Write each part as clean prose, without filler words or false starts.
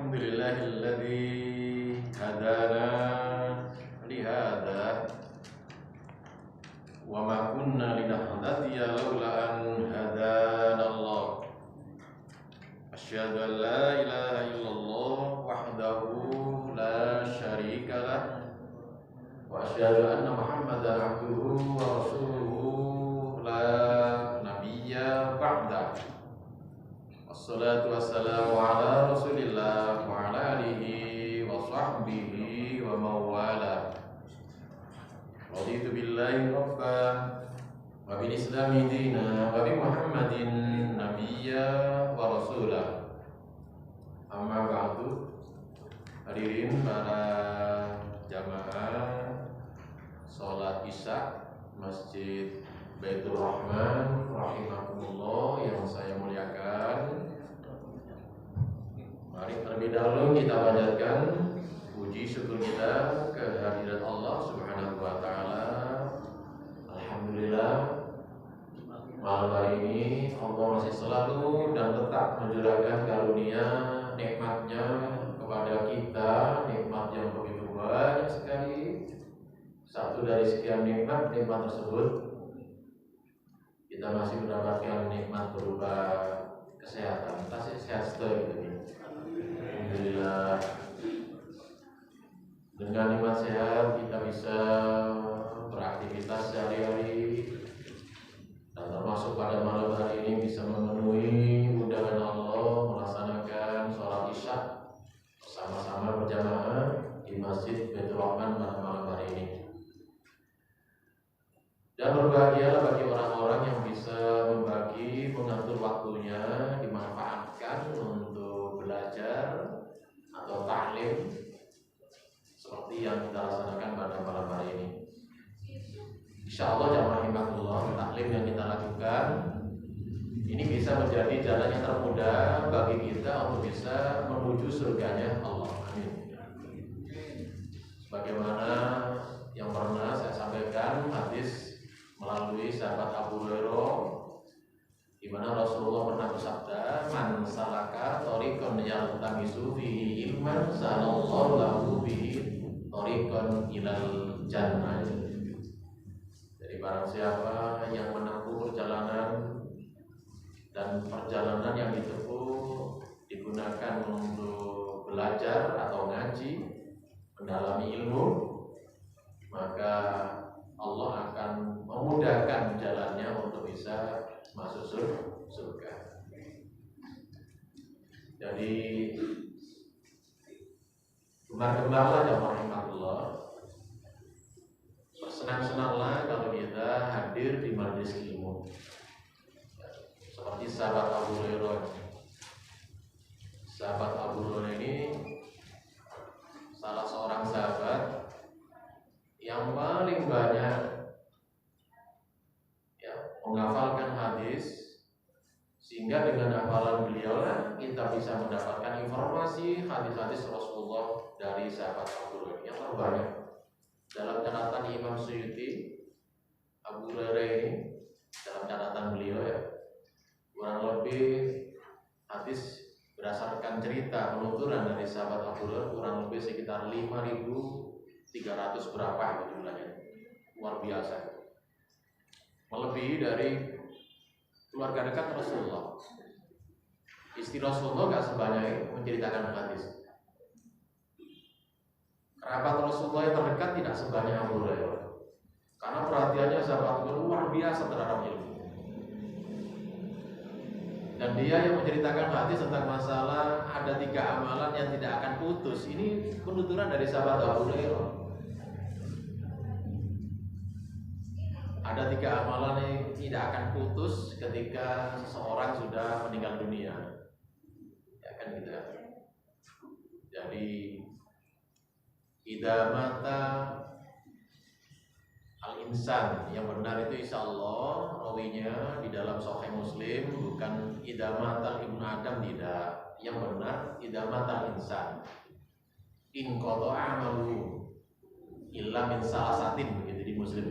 Alhamdulillahilladzi hadana lihada wa ma kunna linahtadiya laula an hadana Allah. Asyhadu an la ilaha illallah wahdahu la syarika lah wa asyhadu anna Muhammadan abduhu wa rasuluhu la nabiyya ba'da. Wassalatu wassalamu ala rasulillah wa ala alihi wa sahbihi wa mawala. Raditu billahi rabba wa bil islami dina wa bi Muhammadin nabiyya wa rasulah. Amma ba'du. Hadirin para jamaah salat Isya Masjid Baitur Rahman rahimakumullah yang saya muliakan. Mari terlebih dahulu kita panjatkan puji syukur kita kehadirat Allah Subhanahu wa taala. Alhamdulillah, malam hari ini Allah masih selalu dan tetap mencurahkan karunia nikmatnya kepada kita, nikmat yang begitu banyak sekali. Satu dari sekian nikmat tersebut kita masih mendapatkan nikmat berupa kesehatan. Kita sehat gitu. Alhamdulillah. Dengan nikmat sehat kita bisa beraktivitas sehari-hari, dan termasuk pada malam hari ini bisa memenuhi undangan Allah melaksanakan sholat Isya bersama-sama berjamaah di Masjid Baitur Rahman pada malam hari ini. Dan berbahagialah bagi orang-orang yang bisa membagi, mengatur waktunya, dimanfaatkan untuk belajar atau ta'lim seperti yang kita laksanakan pada malam hari ini. Insya Allah jamaah himakullah, ta'lim yang kita lakukan ini bisa menjadi jalan yang termudah bagi kita untuk bisa menuju surganya Allah. Amin. Sebagaimana yang pernah saya sampaikan hadis melalui sahabat Abu Hurairah, di mana Rasulullah pernah bersabda, "Man salaka thariqan yaltamisu fihi ilman, salallahu lahu bihi thariqan ilal jannah." Jadi barang siapa yang menempuh perjalanan dan perjalanan yang ditempuh digunakan untuk belajar atau ngaji, mendalami ilmu, maka Allah akan memudahkan jalannya untuk bisa masuk surga. Jadi gemar-gemarlah jamaah rahmatullah, bersenang-senanglah kalau kita hadir di majelis ilmu. Seperti sahabat Abu Hurairah. Sahabat Abu Hurairah ini salah seorang sahabat yang paling banyak menghafalkan hadis, sehingga dengan hafalan beliau lah kita bisa mendapatkan informasi hadis-hadis Rasulullah dari sahabat Abu Hurairah yang terbanyak. Dalam catatan Imam Suyuti, Abu Hurairah ini dalam catatan beliau kurang lebih hadis berdasarkan cerita penuturan dari sahabat Abu Hurairah kurang lebih sekitar 5.300 berapa itu jumlahnya. Luar biasa. Melebihi dari keluarga dekat Rasulullah. Istri Rasulullah gak sebanyak menceritakan hadis. Kerabat Rasulullah yang terdekat tidak sebanyak Abu Hurairah. Karena perhatiannya sahabat luar biasa terhadap ilmu. Dan dia yang menceritakan hadis tentang masalah ada 3 amalan yang tidak akan putus. Ini penuturan dari sahabat Abu Hurairah. Ada 3 amalan yang tidak akan putus ketika seseorang sudah meninggal dunia. Ya kan gitu. Jadi idza mata al-insan, yang benar itu insyaallah rawinya di dalam Sahih Muslim bukan idza mata ibnu Adam, tidak. Yang benar idza mata al-insan in qata'a amalu illa min salasatin, begitu di Muslim.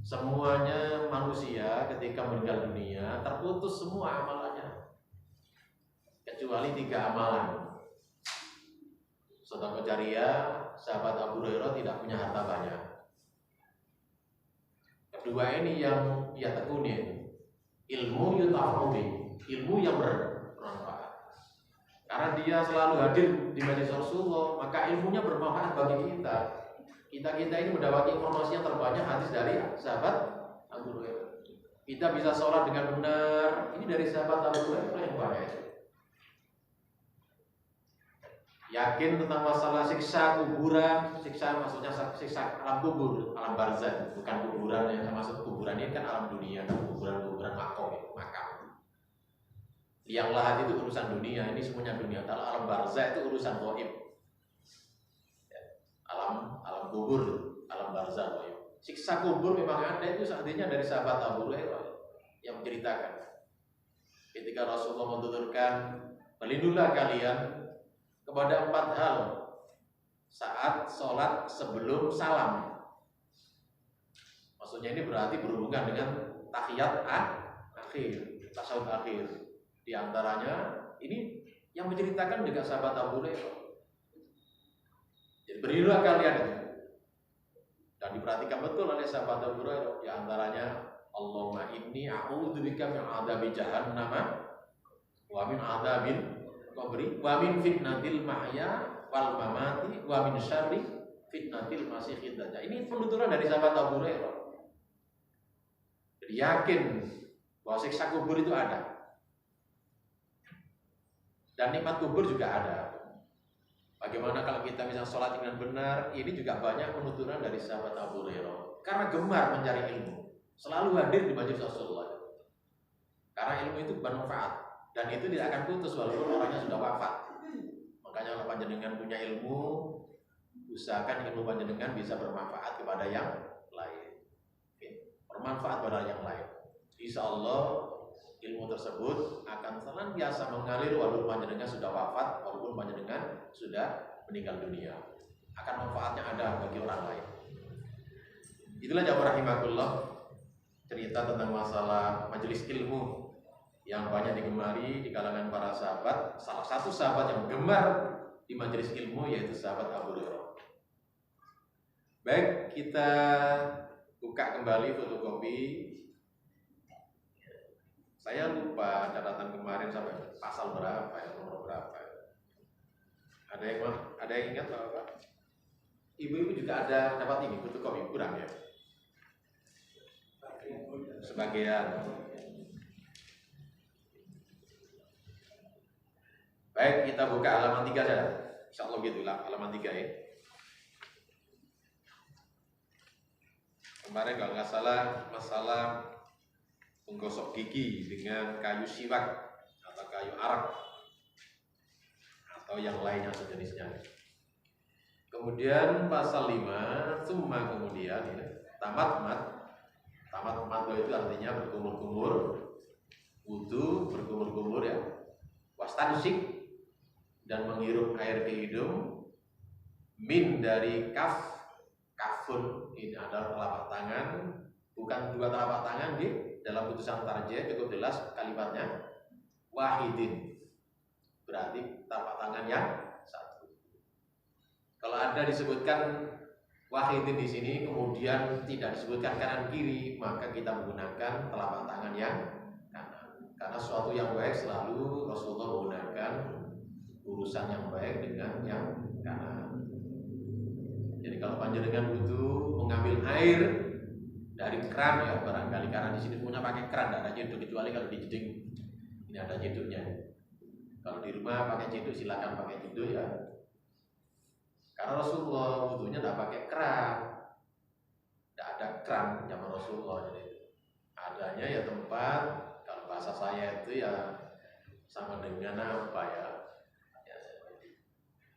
Semuanya manusia ketika meninggal dunia terputus semua amalannya kecuali 3 amalan. sedekah jariah, sahabat Abu Hurairah tidak punya harta banyak. Kedua ini yang ia tekuni, ilmu yuta'abi, ilmu yang bermanfaat. Karena dia selalu hadir di majelis Rasulullah, maka ilmunya bermanfaat bagi kita. Kita ini mendapat informasi yang terbanyak hadis dari sahabat Abu Hurairah. Kita bisa sholat dengan benar, ini dari sahabat Abu Hurairah yang baik. Yakin tentang masalah siksa kuburan, siksa maksudnya siksa alam kubur, alam barzah, bukan kuburan yang maksud kuburan ini kan alam dunia, kuburan makam. Yang lahat itu urusan dunia, ini semuanya dunia. Kalau alam barzah itu urusan gaib. Alam kubur, alam barzah gaib. Siksa kubur memang ada, itu seandainya dari sahabat Abu Hurairah yang menceritakan. Ketika Rasulullah menuturkan, berlindunglah kalian kepada 4 hal saat sholat sebelum salam. Maksudnya ini berarti berhubungan dengan tahiyat akhir, tasawuf akhir. Di antaranya ini yang menceritakan juga sahabat Abu Hurairah. Jadi berilah kalian itu. Dan diperhatikan betul oleh sahabat Abu Hurairah. Di antaranya Allahumma inni a'udzubika min adzabi jahannam wa min adzabil qabri wa min fitnatil mahya wal mamati wa min syarri fitnatil masiihid dajjal. Ini penuturan dari sahabat Abu Hurairah. Jadi yakin bahwa siksa kubur itu ada. Dan nikmat kubur juga ada. Bagaimana kalau kita misalnya sholat dengan benar? Ini juga banyak penuturan dari sahabat Abu Hurairah. Karena gemar mencari ilmu, selalu hadir di majelis Rasulullah. Karena ilmu itu bermanfaat dan itu tidak akan putus walaupun orangnya sudah wafat. Makanya kalau panjenengan punya ilmu, usahakan ilmu panjenengan bisa bermanfaat kepada yang lain. Bermanfaat pada yang lain. Insya Allah ilmu tersebut akan senantiasa mengalir walaupun panjenengan sudah wafat, walaupun panjenengan sudah meninggal dunia. Akan manfaatnya ada bagi orang lain. Itulah jamaah rahimakumullah, cerita tentang masalah majelis ilmu yang banyak digemari di kalangan para sahabat. Salah satu sahabat yang gemar di majelis ilmu yaitu sahabat Abu Hurairah. Baik, kita buka kembali fotokopi. Saya lupa catatan kemarin sampai pasal berapa ya, nomor berapa. Ada yang ingat Bapak? Ibu-ibu juga ada dapat ini fotokopi kurang ya? Sebagian. Baik, kita buka halaman 3 saja. Insyaallah gitulah halaman 3 ya. Kemarin kalau nggak salah masalah menggosok gigi dengan kayu siwak atau kayu arak atau yang lainnya sejenisnya. Kemudian pasal 5 summa kemudian ya, tamat itu artinya berkumur-kumur, wudu berkumur-kumur ya, wastansik dan menghirup air ke hidung, min dari kafun ini adalah telapak tangan, bukan 2 telapak tangan di dalam putusan tarjih cukup jelas kalimatnya wahidin, berarti telapak tangan yang satu. Kalau ada disebutkan wahidin di sini kemudian tidak disebutkan kanan kiri, maka kita menggunakan telapak tangan yang kanan. Karena sesuatu yang baik selalu Rasulullah menggunakan urusan yang baik dengan yang kanan. Jadi kalau panjenengan butuh mengambil air dari keran ya barangkali, karena di sini punya pakai keran, tidak ada jeduk, kecuali kalau di jeding ini ada jeduknya. Kalau di rumah pakai jeduk silakan pakai jeduk ya. Karena Rasulullah wudunya tidak pakai keran, tidak ada keran zaman Rasulullah. Jadi adanya ya tempat, kalau bahasa saya itu ya sama dengan apa ya?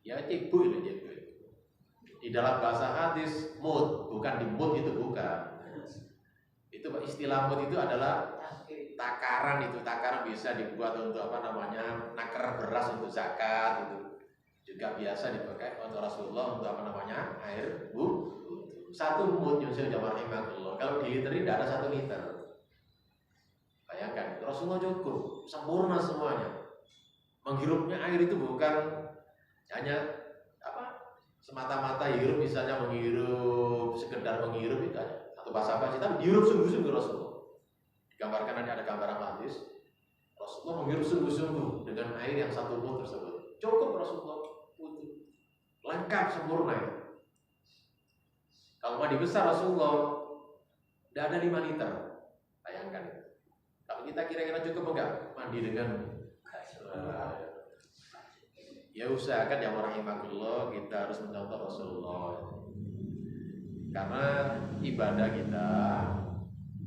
Ya cibuk itu cibuk. Di dalam bahasa hadis mud, bukan di mud itu bukan. Itu istilah mud itu adalah takaran, itu takaran bisa dibuat untuk apa namanya naker beras untuk zakat, itu juga biasa dipakai untuk Rasulullah untuk apa namanya air wudu. 1 mud nyusul jamaah rahimakumullah. Kalau di liter tidak ada 1 liter. Bayangkan Rasulullah cukup sempurna semuanya. Menghirupnya air itu bukan hanya apa semata-mata hirup, misalnya menghirup sekedar menghirup itu aja, atau basa-basi, tapi dihirup sungguh-sungguh Rasulullah. Digambarkan ada gambaran hadis Rasulullah menghirup sungguh-sungguh dengan air yang 1 mud tersebut. Cukup Rasulullah wudhu, lengkap sempurna ya. Kalau mandi besar Rasulullah tidak ada 5 liter, bayangkan. Kalau kita kira-kira cukup enggak mandi dengan ya usahakan ya rahimakumullah kita harus mencontoh Rasulullah. Karena ibadah kita,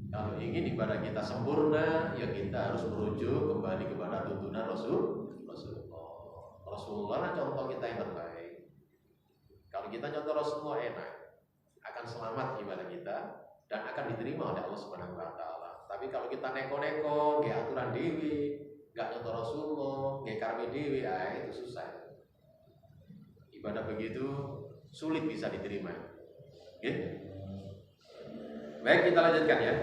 kalau ingin ibadah kita sempurna, ya kita harus merujuk kembali kepada tuntunan Rasulullah. Rasulullah contoh kita yang terbaik. Kalau kita contoh Rasulullah enak, akan selamat ibadah kita dan akan diterima oleh Allah Subhanahu wa taala. Tapi kalau kita neko-neko, nggak aturan dewi, nggak contoh Rasulullah, nggak karmi dewi, itu susah. Ibadah begitu sulit bisa diterima. Okay? Baik, kita lanjutkan ya.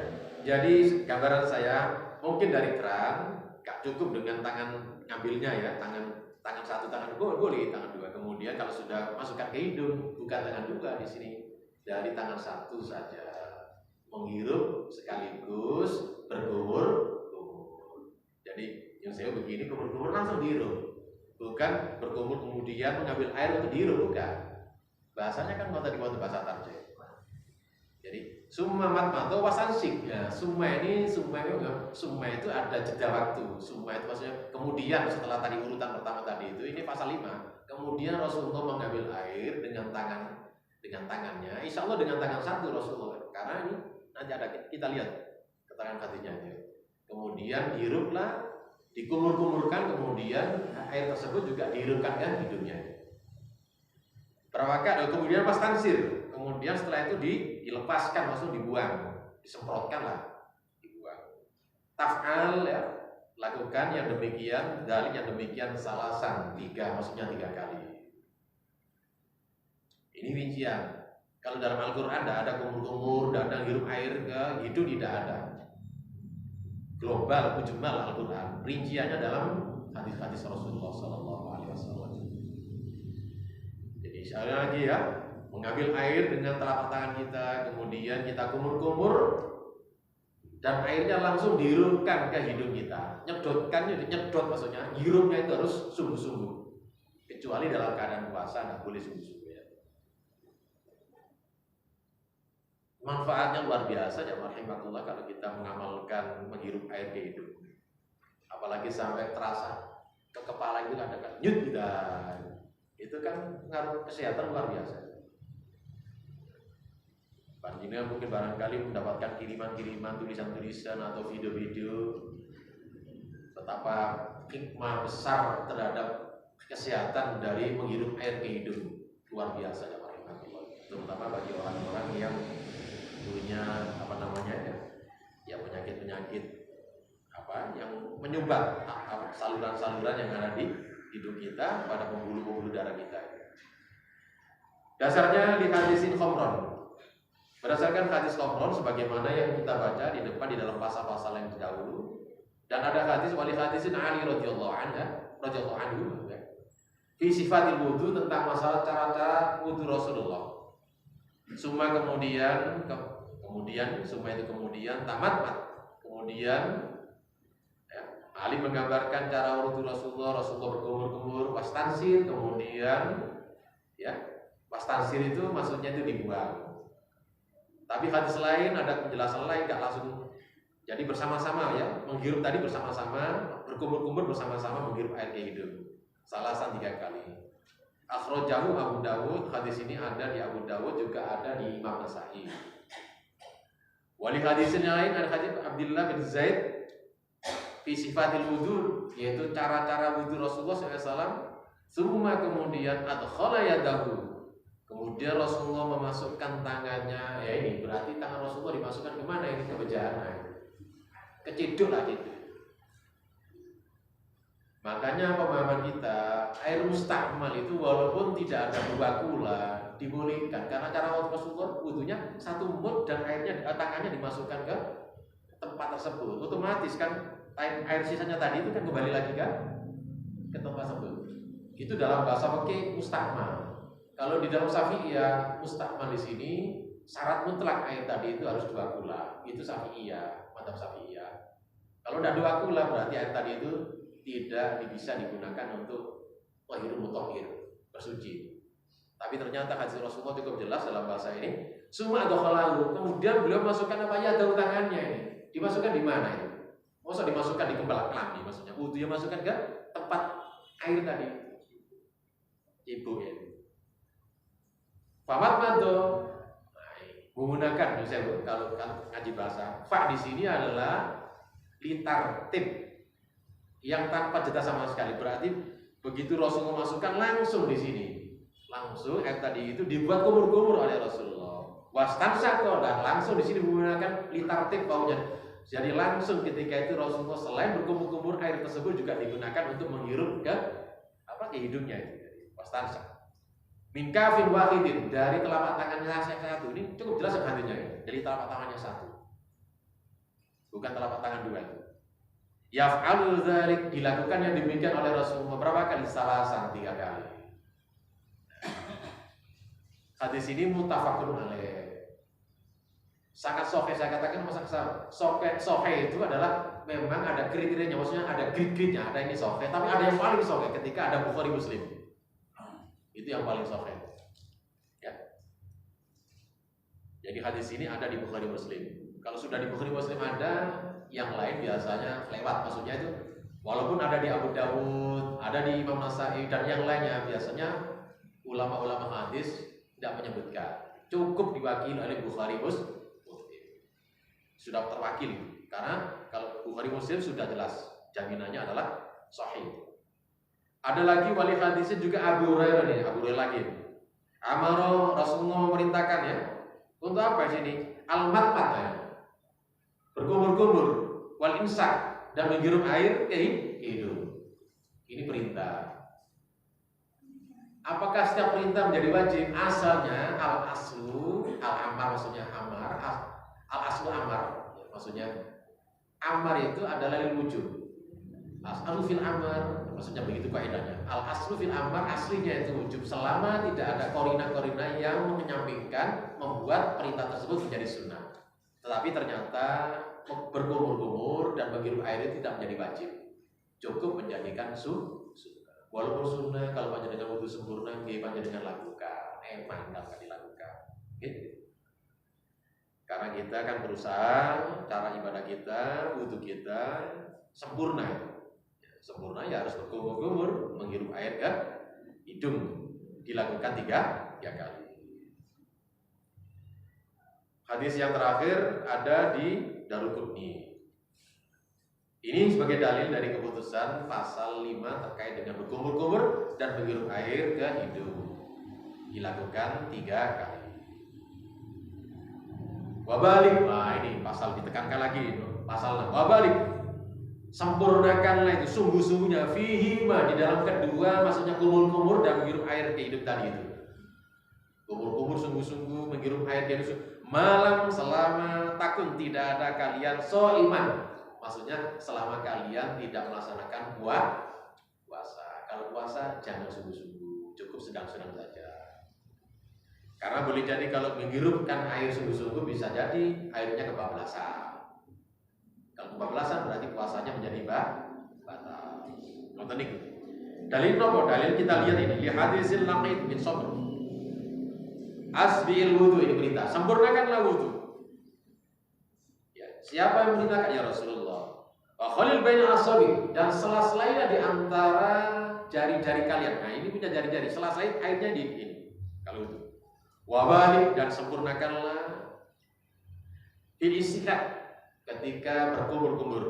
Jadi gambaran saya mungkin dari keran gak cukup dengan tangan ngambilnya ya, tangan satu, tangan boleh tangan 2. Kemudian kalau sudah masukkan ke hidung, bukan tangan 2 di sini, dari tangan 1 saja, menghirup sekaligus berkumur. Jadi yang saya begini kumur-kumur langsung dihirup, bukan berkumur kemudian mengambil air untuk dihirup, bukan. Bahasanya kan tadi waktu bahasa tarjih. Jadi summa matmato wasansik. Ya, summa itu ada jeda waktu. Summa itu maksudnya kemudian setelah tadi urutan pertama tadi itu, ini pasal 5. Kemudian Rasulullah mengambil air dengan tangannya. Insya Allah dengan tangan 1 Rasulullah. Karena ini nanti ada kita lihat keterangan hadisnya aja. Kemudian dihiruplah, dikumur-kumurkan, kemudian air tersebut juga dihirupkan ke hidungnya. Berapa kemudian pas tansir. Kemudian setelah itu dilepaskan, langsung dibuang, disemprotkan lah, dibuang. Taf'al ya, lakukan yang demikian, dalik yang demikian salasan 3, maksudnya 3 kali. Ini rincian. Kalau dalam Al-Quran tidak ada kumur-kumur, tidak ada hirup air ke hidung, tidak ada. Global, mujmal Al-Quran. Rinciannya dalam hadis-hadis Rasulullah SAW. Jadi sekali lagi ya, mengambil air dengan telapak tangan kita, kemudian kita kumur-kumur dan airnya langsung dihirupkan ke hidung kita. Nyedot maksudnya, hirupnya itu harus sungguh-sungguh. Kecuali dalam keadaan puasa, tidak boleh sungguh-sungguh ya. Manfaatnya luar biasa ya rahimakumullah kalau kita mengamalkan menghirup air ke hidung. Apalagi sampai terasa ke kepala itu ada kan nyut kita. Itu kan pengaruh kesehatan luar biasa. Panjenengan mungkin barangkali mendapatkan kiriman-kiriman tulisan-tulisan atau video-video betapa hikmah besar terhadap kesehatan dari menghirup air ke hidung, luar biasa ya rahimahullah. Terutama bagi orang-orang yang punya penyakit-penyakit yang menyumbat saluran-saluran yang ada di hidung kita pada pembuluh-pembuluh darah kita. Dasarnya di hadisin khomron. Berdasarkan hadis khomron sebagaimana yang kita baca di depan di dalam pasal-pasal yang terdahulu, dan ada hadis wali hadisin Ali radhiyallahu anhu ya. Fi sifatil wudu, tentang masalah cara-cara wudu Rasulullah. Summa kemudian tamat. Kemudian ya, Ali menggambarkan cara wudu Rasulullah berkumur-kumur, wastansir, kemudian ya, wastansir itu maksudnya itu dibuang. Tapi hadis lain ada penjelasan lain, gak langsung. Jadi bersama-sama ya, menghirup tadi bersama-sama, berkumur-kumur bersama-sama menghirup air ke hidung. Salasan 3 kali. Akhrajahu Abu Dawud, hadis ini ada di Abu Dawud, juga ada di Imam Nasa'i. Wali hadisin yang lain ada hadis Abdullah bin Zaid fi sifatil wudu, yaitu cara-cara wudu Rasulullah SAW. Summa kemudian adkhala yadahu, kemudian Rasulullah memasukkan tangannya. Ya ini berarti tangan Rasulullah dimasukkan kemana? Ini ke bejana, keciduk lah gitu. Makanya pemahaman kita, air mustakmal itu walaupun tidak ada berwakula dibolehkan, karena cara Rasulullah wudunya 1 mud dan tangannya dimasukkan ke tempat tersebut. Otomatis kan air sisanya tadi itu kan kembali lagi kan ke tempat tersebut. Itu dalam bahasa fikih mustakmal. Kalau di dalam Syafi'iyah mustakmal di sini syarat mutlak air tadi itu harus 2 kula. Itu Syafi'iyah, madzhab Syafi'iyah. Kalau udah 2 kula berarti air tadi itu tidak bisa digunakan untuk tahirul mutahhir, bersuci. Tapi ternyata hadis Rasulullah cukup jelas dalam bahasa ini. Summa adkhalahu. Kemudian beliau masukkan apa ya daun tangannya ini. Dimasukkan di mana ini? Masa dimasukkan di kepala kami maksudnya. Wudunya masukkan ke tempat air tadi. Ibu ya. Famat mado menggunakan misalnya kalau ngaji bahasa. Fa di sini adalah litar tip yang tanpa jeda sama sekali. Berarti begitu Rasulullah masukkan langsung di sini. Langsung air tadi itu dibuat kumur-kumur oleh Rasulullah. Wastansaqo dan langsung di sini menggunakan litar tip baunya. Jadi langsung ketika itu Rasulullah selain berkumur-kumur air tersebut juga digunakan untuk menghirup ke hidungnya itu. Wastansaq. Min kafin wahidin dari telapak tangannya satu. Ini cukup jelas hadisnya ya. Dari telapak tangannya satu. Bukan telapak tangan 2. Yaf'alu dzalik dilakukan yang demikian oleh Rasulullah berapa kali? Salasan 3 kali. Hadis ini muttafaqun alaih. Sangat sahih, saya katakan masa sahih itu adalah memang ada kriterianya, maksudnya ada grid-gridnya, ada ini sahih, tapi ada yang paling sahih ketika ada Bukhari Muslim. Itu yang paling sahih. Ya. Jadi hadis ini ada di Bukhari Muslim. Kalau sudah di Bukhari Muslim ada, yang lain biasanya lewat, maksudnya itu walaupun ada di Abu Dawud, ada di Imam Nasai dan yang lainnya, biasanya ulama-ulama hadis tidak menyebutkan. Cukup diwakili oleh Bukhari Muslim. Sudah terwakili. Karena kalau Bukhari Muslim sudah jelas jaminannya adalah sahih. Ada lagi wali hadisnya juga Abu Hurairah nih, Abu Hurairah lagi. Amaro Rasulullah memerintahkan ya. Untuk apa sini? Al-matmat ya. Berkumur-kumur wal imsak dan menghirup air ke hidung. Ini perintah. Apakah setiap perintah menjadi wajib? Asalnya al-aslu, al-amar maksudnya amar, al-aslu amar, ya, maksudnya amar itu adalah lil wujub. Aslu fil amar, maksudnya begitu kaidahnya. Al-aslu fil amar aslinya itu wujub selama tidak ada korina-korina yang menyampingkan membuat perintah tersebut menjadi sunnah. Tetapi ternyata berkumur-kumur dan menghirup air itu tidak menjadi wajib. Cukup menjadikan sunnah. Walaupun sunnah kalau panjenengan wudu sempurna, nggih panjenengan lakukan. Mantap kan dilakukan. Gitu. Karena kita kan berusaha cara ibadah kita, wudu kita sempurna. Sempurna ya harus berkumur-kumur, menghirup air ke hidung. Dilakukan 3 kali. Hadis yang terakhir ada di Daruqutni. Ini sebagai dalil dari keputusan pasal 5 terkait dengan berkumur-kumur dan menghirup air ke hidung. Dilakukan 3 kali. Wabalik, nah ini pasal ditekankan lagi, pasal 6. Wabalik, sempurnakanlah itu sungguh-sungguhnya fihima di dalam kedua, maksudnya kumur-kumur dan menghirup air ke hidung tadi itu. Kumur-kumur sungguh-sungguh menghirup air ke hidung. Malam selama takun tidak ada kalian so'iman. Maksudnya selama kalian tidak melaksanakan puasa. Kalau puasa jangan sungguh-sungguh, cukup sedang-sedang saja. Karena boleh jadi kalau menghirupkan air sungguh-sungguh bisa jadi airnya kebablasan. Kalau kebablasan berarti puasanya menjadi batal. Nonton ini. Dalil nomor, dalil kita lihat ini. Li hadisil Laqit bin Sabr. Asbi'il wudu, ini perintah. Sempurnakanlah wudu. Siapa yang memerintahkan? Ya Rasulullah. Wa khalil baina asabi, dan sela-selainya di antara jari-jari kalian. Nah, ini punya jari-jari. Sela-selain airnya di ini. Kalau itu. Wa balik, dan sempurnakanlah fil istihad ketika berkumur-kumur.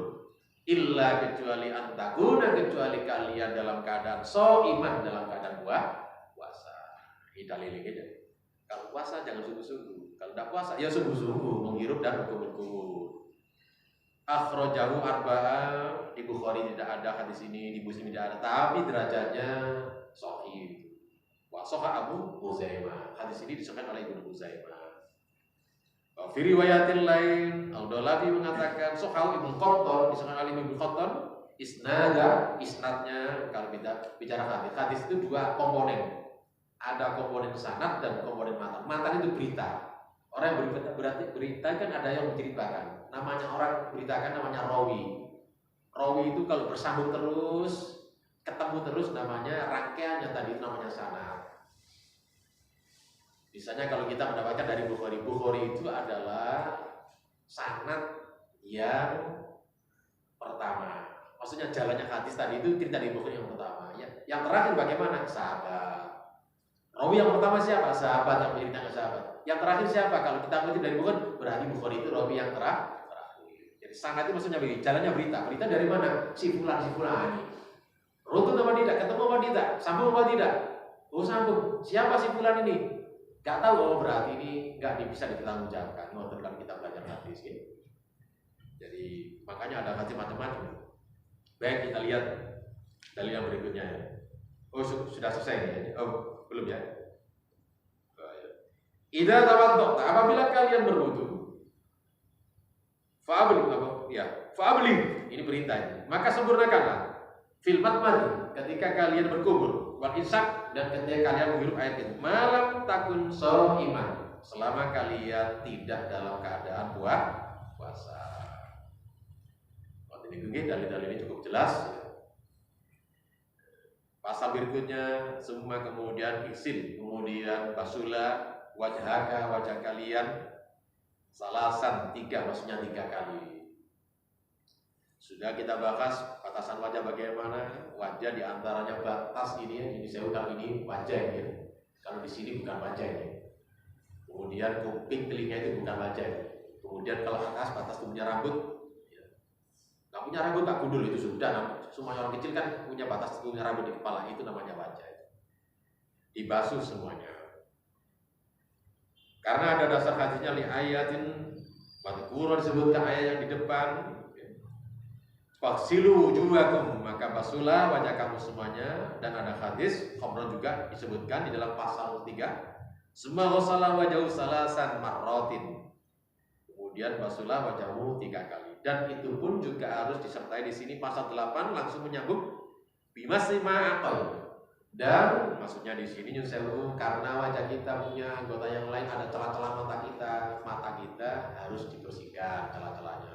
Illa kecuali antakuna, kecuali kalian dalam keadaan iman, dalam keadaan puasa. Ini dalil ini. Kalau puasa jangan sungguh-sungguh. Kalau tidak puasa ya sungguh-sungguh menghirup dan berkumur-kumur. Akhrajahu arba'ah, di Bukhari tidak ada hadis ini, di Muslim tidak ada, tapi derajatnya sahih. Wa sahha Abu Huzaimah. Hadis ini disahkan oleh Ibnu Huzaimah. Wa fi riwayatil lain, Al-Dalabi mengatakan sahha Ibnu Qattan, disahkan oleh Ibnu Qattan, isnadnya kalau kita bicara hadis itu 2 komponen. Ada komponen sanad dan komponen matan. Matan itu berita. Orang yang berita kan ada yang menceritakan. Namanya orang beritakan namanya rawi. Rawi itu kalau bersambung terus, ketemu terus namanya rangkaiannya tadi namanya sanad. Misalnya kalau kita mendapatkan dari Bukhari itu adalah sanad yang pertama. Maksudnya jalannya hadis tadi itu cerita dari Bukhari yang pertama. Ya. Yang terakhir bagaimana? Sahabat. Rawi yang pertama siapa? Sahabat yang menceritakan sahabat. Yang terakhir siapa? Kalau kita mengutip dari Bukhari, berarti Bukhari itu rawi yang terakhir. Jadi sanad itu maksudnya begini, jalannya berita. Berita dari mana? Si fulan ini. Runtun apa tidak? Ketemu apa tidak? Sambung apa tidak? Oh sambung. Siapa si fulan ini? Gak tahu. Oh berarti ini gak bisa dipertanggungjawabkan. Waktu kalau kita belajar hadis ya. Jadi makanya ada hadis macam-macam. Baik, kita lihat dalil yang berikutnya ya. Oh sudah selesai ya? Oh belum ya? Idza tawaddo, apabila kalian berwudu, fa'abli apa? Ya, fa'abli. Ini perintahnya. Maka sempurnakanlah fil matmadi ketika kalian berkumur, wal insak dan ketika kalian menghirup air itu. Malam takun iman selama kalian tidak dalam keadaan puasa. Waktu ini dalil-dalil ini cukup jelas. Pasal berikutnya semua kemudian iksil, kemudian basulah wajah kalian salasan 3, maksudnya 3 kali. Sudah kita bahas batasan wajah bagaimana. Wajah diantaranya batas ini saya ulang ini wajah ya. Kalau di sini bukan wajah ya. Kemudian kuping telinga itu bukan wajah. Kemudian kalau atas batas punya rambut. Gak punya rambut tak gundul itu sudah. Semua orang kecil kan punya batas punya rambut di kepala, itu namanya wajah. Dibasuh semuanya. Karena ada dasar hadisnya li ayatin madhkurah disebutkan ayat yang di depan. Faksilu wujuhakum, maka basuhlah wajah kamu semuanya. Dan ada hadis khamrah juga disebutkan di dalam pasal 3. Summa ghassala wajahu salasan marratin. Kemudian basuhlah wajahmu 3 kali. Dan itu pun juga harus disertai di sini pasal 8 langsung menyambung bimasi ma'aqal. Dan maksudnya di sini nyusewu karena wajah kita punya anggota yang lain, ada celah-celah mata kita harus dibersihkan celah-celahnya.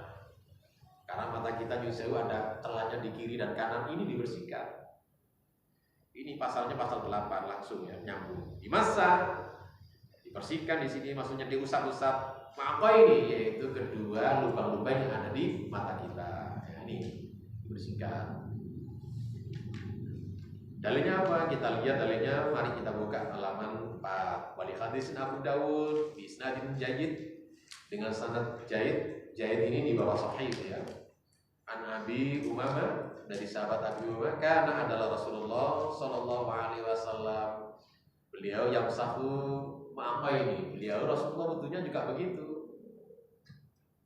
Karena mata kita nyusewu ada celahnya di kiri dan kanan, ini dibersihkan. Ini pasalnya pasal 8 langsung ya nyambung. Dimasak, dibersihkan di sini maksudnya diusap-usap. Apa ini? Yaitu kedua lubang-lubang yang ada di mata kita. Ya, ini dibersihkan. Dalilnya apa? Kita lihat dalilnya. Mari kita buka halaman 4. Wali hadisin Abu Dawud bi isnadin jayyid, dengan sanad jayyid. Jayyid ini di bawah sahih ya. An Abi Umamah, dari sahabat Abi Umamah, karena adalah Rasulullah sallallahu alaihi wasallam. Beliau yang sahu apa ini? Beliau Rasulullah wudunya juga begitu.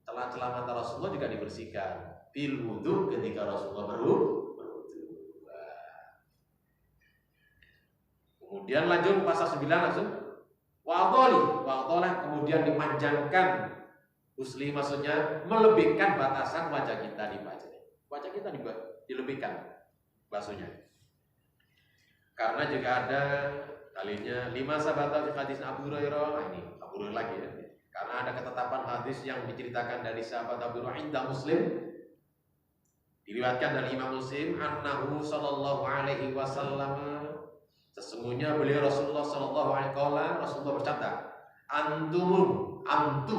Celah-celah mata Rasulullah juga dibersihkan. Bil wudu ketika Rasulullah berwudu. Kemudian lanjut pasal 9 langsung wa'adhali kemudian dipanjangkan usli, maksudnya melebihkan batasan wajah kita dibaca. Wajah kita dilebihkan basuhnya. Karena juga ada dalilnya 5 sabata fi hadis Abu Hurairah. Ini Abu Hurairah lagi ya. Karena ada ketetapan hadis yang diceritakan dari sahabat Abu Hurairah inda Muslim. Diriwayatkan dari Imam Muslim annahu sallallahu alaihi wasallam, sesungguhnya beliau Rasulullah sallallahu alaihi wasallam, Rasulullah berkata, antum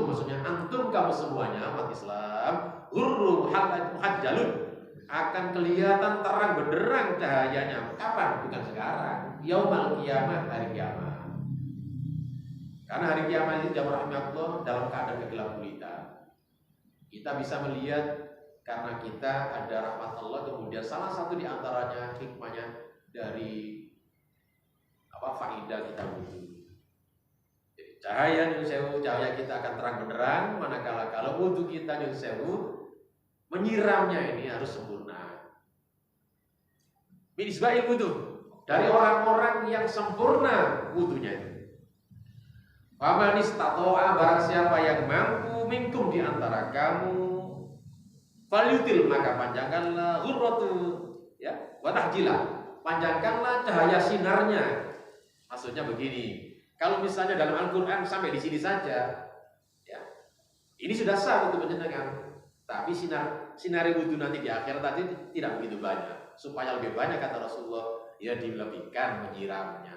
maksudnya antum kamu semuanya umat Islam, hurru muhajjalun, akan kelihatan terang benderang cahayanya. Kapan? Bukan sekarang. Yaumul qiyamah, hari kiamat. Karena hari kiamat ini jamaah rahmatullah dalam keadaan kegelap gulita. Kita bisa melihat karena kita ada rahmat Allah, kemudian salah satu di antaranya hikmahnya dari faidah kita wudu. Jadi cahaya kita akan terang benderang, manakala kalau wudu kita menyiramnya ini harus sempurna. Binisba'il wudu, dari orang-orang yang sempurna wudunya itu. Faman istata'a, barang siapa yang mampu minkum di antara kamu, falyutil, maka panjangkanlah ghurratu ya, wa tahjilah, panjangkanlah cahaya sinarnya. Maksudnya begini, kalau misalnya dalam Al-Quran sampai di sini saja, ya, ini sudah sah untuk menyenangkan. Tapi sinar wudhu nanti di akhirat tadi tidak begitu banyak. Supaya lebih banyak kata Rasulullah, ya dilebihkan menyiramnya.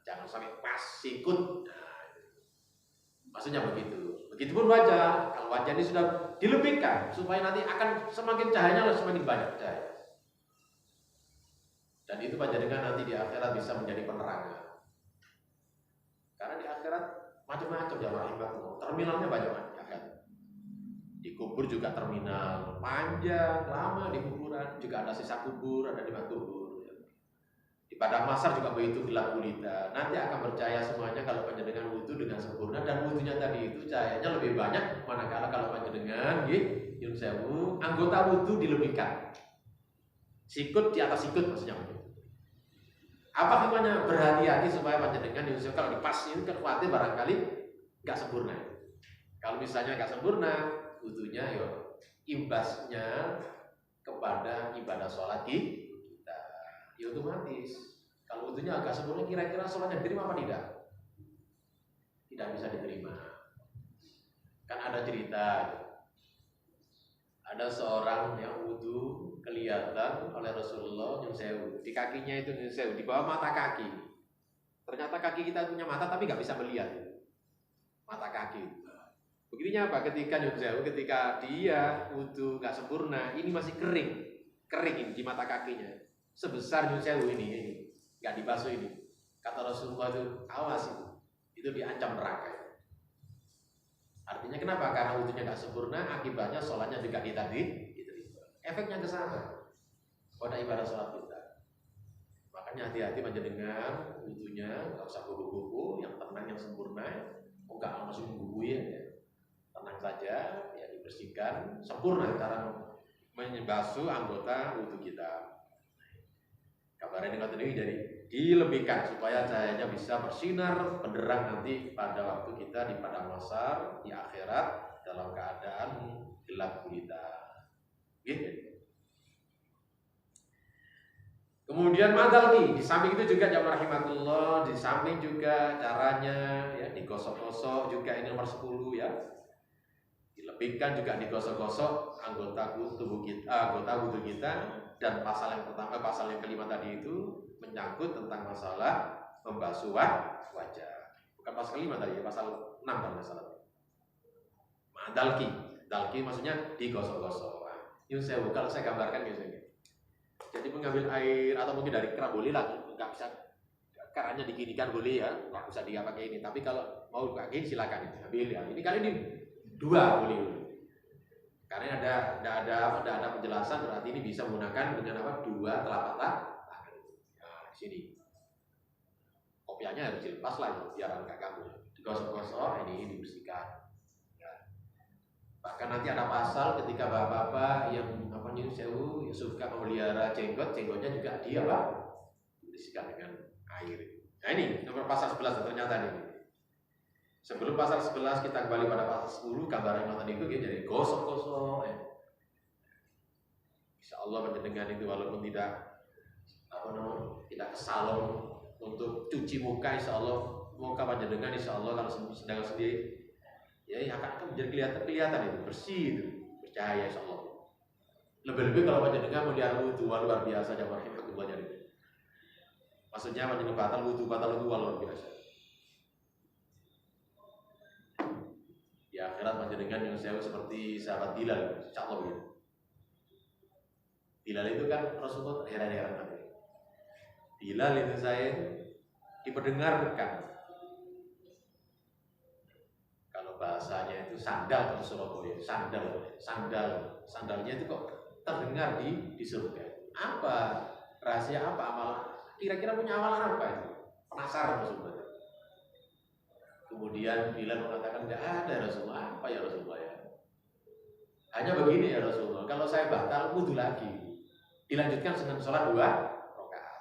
Jangan sampai pas sikut. Nah, maksudnya begitu. Begitupun wajah. Kalau wajah ini sudah dilebihkan, supaya nanti akan semakin cahayanya semakin banyak cahaya. Dan itu panjenengan nanti di akhirat bisa menjadi penerangan. Karena di akhirat macam-macam ya rahimahullah. Terminalnya banyak kan. Di kubur juga terminal panjang, lama di kuburan. Juga ada sisa kubur, ada lima kubur. Di padang mahsyar juga begitu gelap gulita. Nanti akan percaya semuanya kalau panjenengan wudhu dengan sempurna, dan wudhunya tadi itu cahayanya lebih banyak. Manakala kalau panjenengan yun sewu, anggota wudhu dilebihkan. Sikut di atas sikut maksudnya. Apa hikmahnya? Berhati-hati supaya panjenengan yun sewu kalau dipas itu kan khawatir barangkali nggak sempurna. Kalau misalnya nggak sempurna, wudhunya ya imbasnya kepada ibadah sholat kita, ya otomatis. Kalau wudhunya agak sempurna, kira-kira sholatnya diterima apa tidak? Tidak bisa diterima. Kan ada cerita, ada seorang yang wudhu kelihatan oleh Rasulullah nyun sewu, di kakinya itu nyun sewu, di bawah mata kaki. Ternyata kaki kita punya mata tapi nggak bisa melihat mata kaki. Begininya apa? Ketika nyun sewu, ketika dia wudhu nggak sempurna, ini masih kering ini di mata kakinya, sebesar nyun sewu ini nggak dibasuh ini. Kata Rasulullah itu, awas itu diancam neraka. Artinya kenapa? Karena wudhunya nggak sempurna, akibatnya sholatnya juga diterima. Efeknya ke sana pada ibadah sholat kita. Makanya hati-hati panjenengan wudhunya nggak usah buku-buku, yang tenang, yang sempurna. Enggak langsung buku ya. Tenang saja, ya dibersihkan sempurna cara membasuh anggota wudhu kita. Kabarnya dengan ini jadi dilebihkan supaya cahayanya bisa bersinar benderang nanti pada waktu kita di padang mahsyar di akhirat dalam keadaan gelap gulita. Gitu. Kemudian madalki, di samping itu juga jamaah rahimatullah, di samping juga caranya ya digosok-gosok juga, ini nomor 10 ya. Dilebihkan juga digosok-gosok anggota tubuh kita, anggota wudhu kita. Dan pasal yang pertama, pasal yang kelima tadi itu menyangkut tentang masalah membasuh wajah. Bukan pasal kelima tadi, pasal 6 kalau nggak salah. Dalki maksudnya digosok-gosok. Yun sewu, kalau saya gambarkan biasanya. Jadi mengambil air atau mungkin dari keran boleh lah, nggak bisa kerannya diginikan boleh ya, nggak usah dia pakai ini. Tapi kalau mau pakai silakan ambil ya. Ini kali ini 2 boleh. Karena ada penjelasan, berarti ini bisa menggunakan dengan apa? 2 telapak tangan. Nah, di sini. Kopiahnya harus dilepas lah biar nggak ganggu. Digosok-gosok, ini dibersihkan. Bahkan nanti ada pasal ketika bapak-bapak yang apa nyun sewu suka memelihara jenggotnya juga dia pak dibersihkan dengan air. Nah ini nomor pasal 11 ternyata nih. Sebelum pasal 11 kita kembali pada pasal 10, gambaran yang tadi itu jadi gosok-gosok. Insya Allah panjenengan itu walaupun tidak tidak ke salon untuk cuci muka, insya Allah muka panjenengan insya Allah kalau sedang sendiri ya akan menjadi kelihatan itu bersih itu, bercahaya insya Allah. Lebih-lebih kalau panjenengan melihara wudhu luar biasa jamaah rahimahullah jadi. Maksudnya panjenengan batal wudhu luar biasa. Di akhirat panjenengan yang saya seperti sahabat Bilal, insya Allah ya. Bilal itu kan Rasulullah heran-heran nanti. Bilal itu saya diperdengarkan. Bahasanya itu sandal kalau Surabaya, sandalnya itu kok terdengar di surga. Apa rahasia apa amal? Kira-kira punya amalan apa itu? Penasaran Rasulullah. Kemudian Bilal mengatakan enggak ada Rasulullah. Apa ya Rasulullah ya? Hanya begini ya Rasulullah. Kalau saya batal wudhu lagi, dilanjutkan dengan sholat 2 rakaat.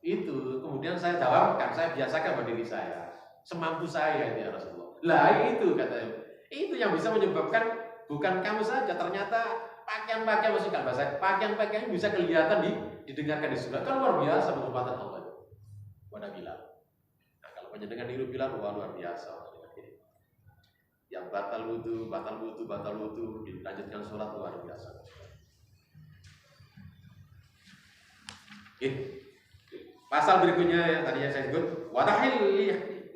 Itu kemudian saya jawabkan, saya biasakan pada diri saya, semampu saya ya Rasulullah. Lah itu katanya, itu yang bisa menyebabkan bukan kamu saja, ternyata pakaian-pakaian maksudnya bahasa pakaian-pakaian bisa kelihatan didengarkan di surga. Kan luar biasa penghormatan Allah pada Bilal. panjenengan niru Bilal luar biasa. Yang batal wudu dilanjutkan sholat luar biasa. Pasal berikutnya yang tadi saya sebut watahil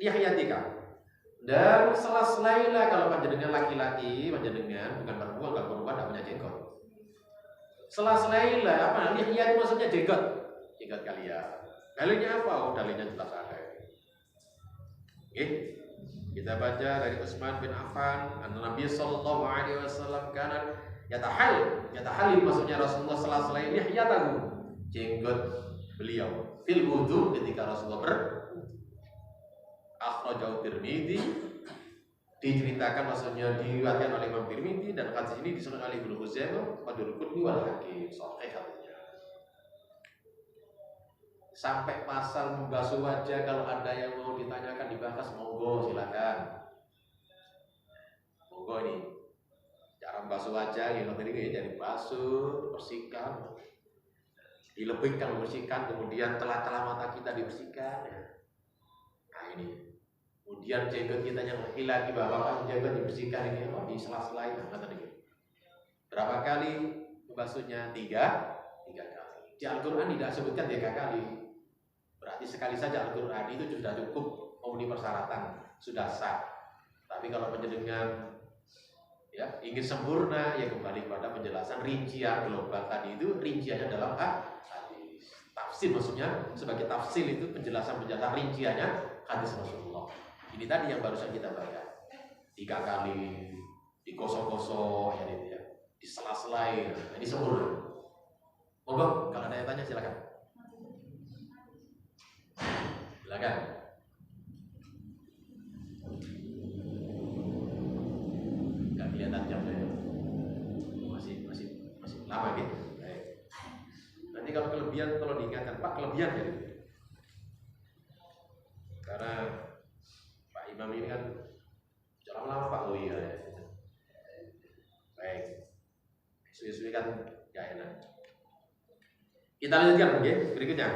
lihiyatika. Dan sela-selailah kalau panjenengan laki-laki, panjenengan bukan perempuan, kalau perempuan tidak punya jenggot. Sela-selailah apa? Lihiyat maksudnya jenggot kalian. Dalilnya apa? Oh, dalilnya jelas ada. Kita baca dari Utsman bin Affan, Nabi sallallahu alaihi wasallam kana yatahallil maksudnya Rasulullah sela-selai lihiyatahu, jenggot beliau fil wudu ketika Rasulullah akhrajahu Tirmidzi, diceritakan maksudnya diriwayatkan oleh Imam Tirmidzi, dan hadis ini disebut oleh Ibnu Huzaimah wa Darqutni wal Hakim sahih hadisnya. Sampai pasal membasuh wajah, kalau ada yang mau ditanyakan dibahas monggo silakan. Monggo ini cara membasuh wajah yang tadi dari basuh, bersihkan, dilebihkan, membersihkan, kemudian celah-celah mata kita dibersihkan. Nah ini. Kemudian jenggot kita yang laki-laki, bapak jenggot dibersihkan ini apa? Di sela-sela itu kata dia. Berapa kali membasuhnya? 3 kali. Di Al-Quran tidak sebutkan 3 kali. Berarti sekali saja Al-Quran itu sudah cukup memenuhi persyaratan, sudah sah. Tapi kalau penjenengan ya ingin sempurna, ya kembali kepada penjelasan rincian global tadi itu, rinciannya dalam hadis. Tafsir maksudnya sebagai tafsir itu penjelasan rinciannya hadis Rasulullah. Ini tadi yang barusan kita baca 3 kali digosok-gosok ya gitu ya, di sela-selai, ini sempurna. Monggo kalau ada yang tanya silakan. Silakan. Gak kelihatan jam saya. Masih lama gitu. Baik. Nanti kalau kelebihan kalau diingatkan Pak kelebihan ya. Karena Imam ini kan jangan lama Pak. Oh iya ya. Baik. Suwi-suwi kan gak enak. Kita lanjutkan berikutnya.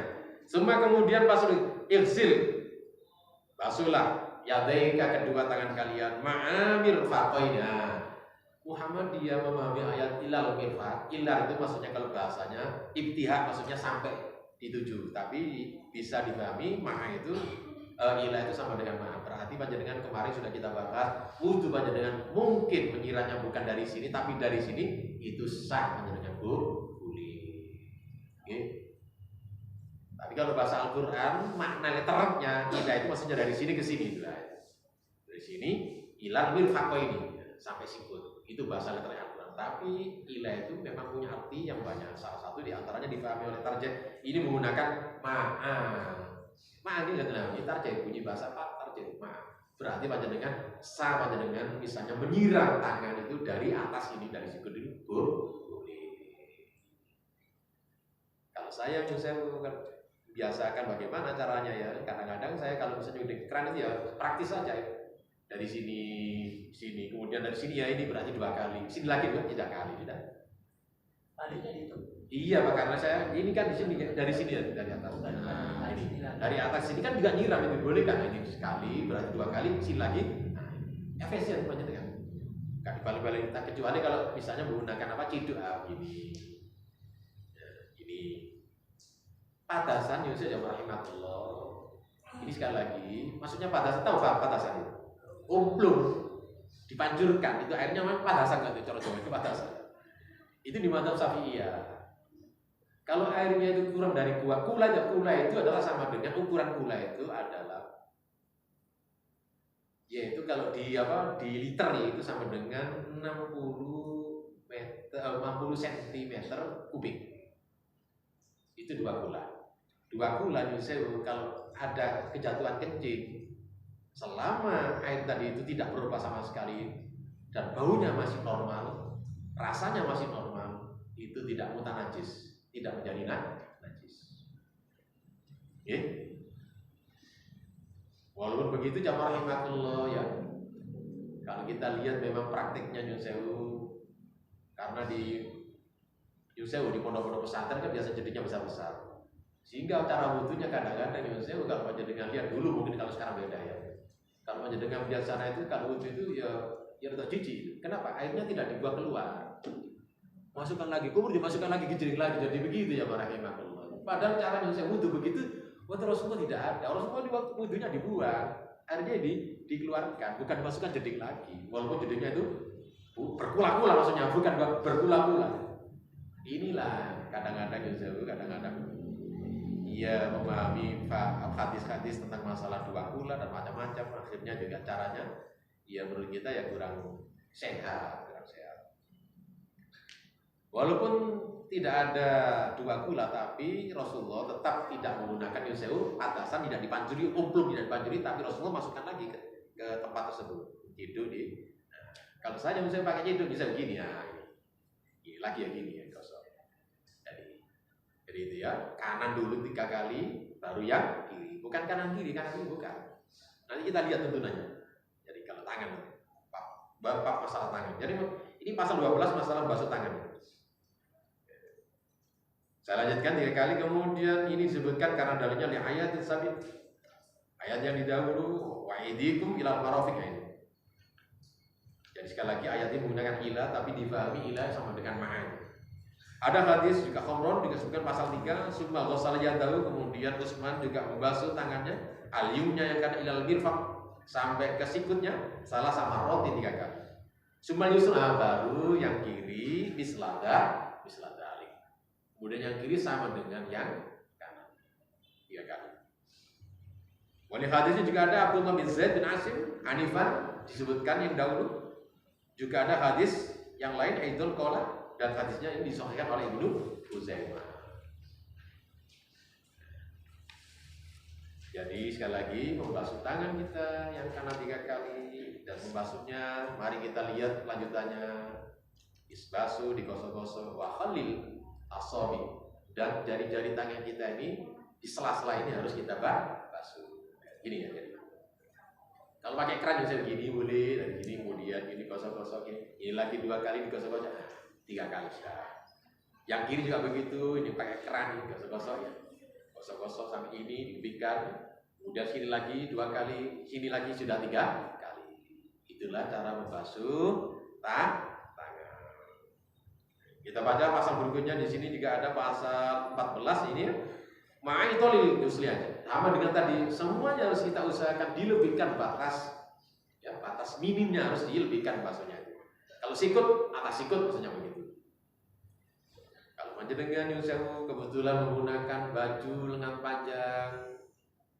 Semua kemudian basuh irsil. Basuhlah yadaika kedua tangan kalian ma'amir faqaina. Muhammadiyah memahami ayat ilal mirfaq. Ilar itu maksudnya kalau bahasanya ibtihad maksudnya sampai dituju, tapi bisa dipahami ma'a itu ilah itu sama dengan maaf. Berarti panjenengan kemarin sudah kita bahas wudu panjenengan mungkin mengiranya bukan dari sini tapi dari sini, itu sah panjenengan boleh. Tapi kalau bahasa Al-Qur'an makna letternya ilah itu maksudnya dari sini ke sini ilah. Dari sini ilah mirfaqo ini sampai sikut. Itu bahasa letternya Al-Qur'an. Tapi ilah itu memang punya arti yang banyak. Salah satu di antaranya dipahami oleh tarjih ini menggunakan ma'a. Ma'a ini adalah tarjih bunyi bahasa Arab, tarjih ma'a. Berarti panjenengan sah panjenengan misalnya menyiram tangan itu dari atas ini, dari sikut ini boleh. Kalau saya biasakan bagaimana caranya ya. Kadang-kadang saya kalau misalnya di keran itu ya praktis saja ya. Dari sini, kemudian dari sini ya ini berarti 2 kali. Sini lagi 3 kali, tidak? Tadinya itu. Iya, Pak, karena saya ini kan di sini dari sini ya, dari atas. Nah, ini dari atas sini kan juga nyiram itu boleh kan? Ini sekali berarti 2 kali, sini lagi. Nah, efisien banget kan? Gak dibalik-balik kita, kecuali kalau misalnya menggunakan apa ciduk ini. Ini patasan Yusuf ya rahimahullah. Ini sekali lagi, maksudnya patasan, tahu Pak patasan itu? Umplung dipancurkan, itu airnya memang patasan kan itu cara Jawa itu patasan. Itu di madzhab Syafi'iyah. Kalau airnya itu kurang dari kula itu adalah sama dengan ukuran kula itu adalah yaitu kalau di liter ya itu sama dengan 60 cm kubik. Itu 2 kula. 2 kula Yusuf kalau ada kejatuhan kencing selama air tadi itu tidak berubah sama sekali dan baunya masih normal, rasanya masih normal, itu tidak mutanajis, tidak menjadi najis. Walaupun begitu jamaah rahimakumullah ya. Kalau kita lihat memang praktiknya Nyusewu, karena di Nyusewu di pondok-pondok pesantren kan biasa jadinya besar-besar. Sehingga cara wudhunya kadang-kadang Nyusewu kalau dengan lihat dulu mungkin kalau sekarang sangat beda ya. Kalau panjenengan biasanya itu kalau wudhu itu ya rada jijik. Kenapa? Airnya tidak dibuang keluar. Masukkan lagi, kubur dimasukkan lagi, gijiring lagi, jadi begitu ya para rahimahullah. Padahal cara nyusun wudhu begitu, waktu Rasulullah tidak ada. Rasulullah di waktu wudhunya dibuang, airnya dikeluarkan, bukan dimasukkan jeding lagi. Walaupun jedingnya itu berkula-kula maksudnya, bukan berkula-kula. Inilah kadang-kadang nyusun, kadang-kadang ia memahami hadis-hadis tentang masalah dua kula dan macam-macam. Akhirnya juga caranya, ya menurut kita ya kurang sehat. Walaupun tidak ada dua kula, tapi Rasulullah tetap tidak menggunakan yuseu atasan, tidak dipanjuri, umplung tidak dipanjuri, tapi Rasulullah masukkan lagi ke tempat tersebut. Hidup di. Nah, kalau saya misalnya pakai hidup bisa begini ya, ini lagi ya gini ya kosong. Jadi itu ya, kanan dulu 3 kali, baru yang kiri. Bukan kanan kiri bukan. Nanti kita lihat tuntunannya. Jadi kalau tangan, bab masalah tangan. Jadi ini pasal 12 masalah basuh tangan. Saya lanjutkan 3 kali, kemudian ini disebutkan karena dalilnya li ayatin sabit. Ayat yang didahulu wa idikum ilal marafiq ini. Jadi sekali lagi ayat ini menggunakan ila, tapi difahami ila sama dengan ma'an. Ada hadis juga Khomron disebutkan pasal 3, summa ghassala yadahu, kemudian Utsman juga membasuh tangannya al-yumnya yang kan ilal mirfaq sampai ke sikutnya salah sama roti 3 kali. Summa yusra, baru yang kiri mislada. Kemudian yang kiri sama dengan yang kanan 3 kali. Wali hadisnya juga ada Abdullah bin Zaid bin Asim Hanifan disebutkan yang dahulu. Juga ada hadis yang lain Aidul Qala, dan hadisnya ini disahihkan oleh Ibnu Uzaimah. Jadi sekali lagi membasuh tangan kita yang kanan 3 kali, dan membasuhnya mari kita lihat lanjutannya. Isbasuh, digosok-gosok, wa khalil asobi, dan jari-jari tangan kita ini di sela-sela ini harus kita basuh. Gini ya, jadi kalau pakai keran bisa begini boleh, dan gini kemudian gini gosok-gosok ini lagi 2 kali digosok-gosok, 3 kali sudah. Yang kiri juga begitu, ini pakai keran ini gosok-gosok ya, gosok-gosok sampai ini diberikan, kemudian sini lagi 2 kali, sini lagi sudah 3 kali. Itulah cara membasuh tangan. Kita baca pasal berikutnya, di sini juga ada pasal 14 ini ya. Ma'itolil yuslian. Sama dengan tadi, semuanya harus kita usahakan dilebihkan batas. Ya, batas minimnya harus dilebihkan bahasanya. Kalau sikut, atas sikut maksudnya begitu. Kalau panjenengan yusau kebetulan menggunakan baju lengan panjang,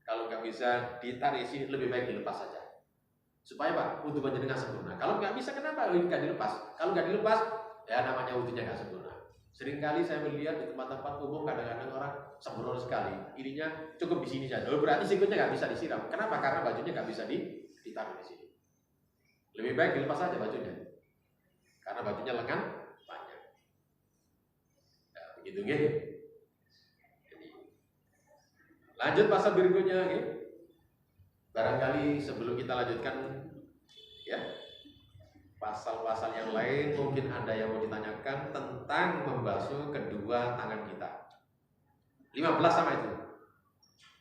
kalau nggak bisa ditarik sini, lebih baik dilepas saja. Supaya Pak, wudhu panjenengan sempurna. Kalau nggak bisa, kenapa nggak dilepas? Kalau nggak dilepas, ya namanya wudhunya nggak sempurna. Seringkali saya melihat di tempat-tempat umum kadang-kadang orang sembrono sekali. Ininya cukup di sini saja. Berarti sikutnya nggak bisa disiram. Kenapa? Karena bajunya nggak bisa ditaruh di sini. Lebih baik dilepas saja bajunya. Karena bajunya lengan panjang. Ya, begitu gitu. Lanjut pasal berikutnya, gitu. Barangkali sebelum kita lanjutkan, ya. Pasal-pasal yang lain mungkin ada yang mau ditanyakan tentang membasuh kedua tangan kita. 15 sama itu.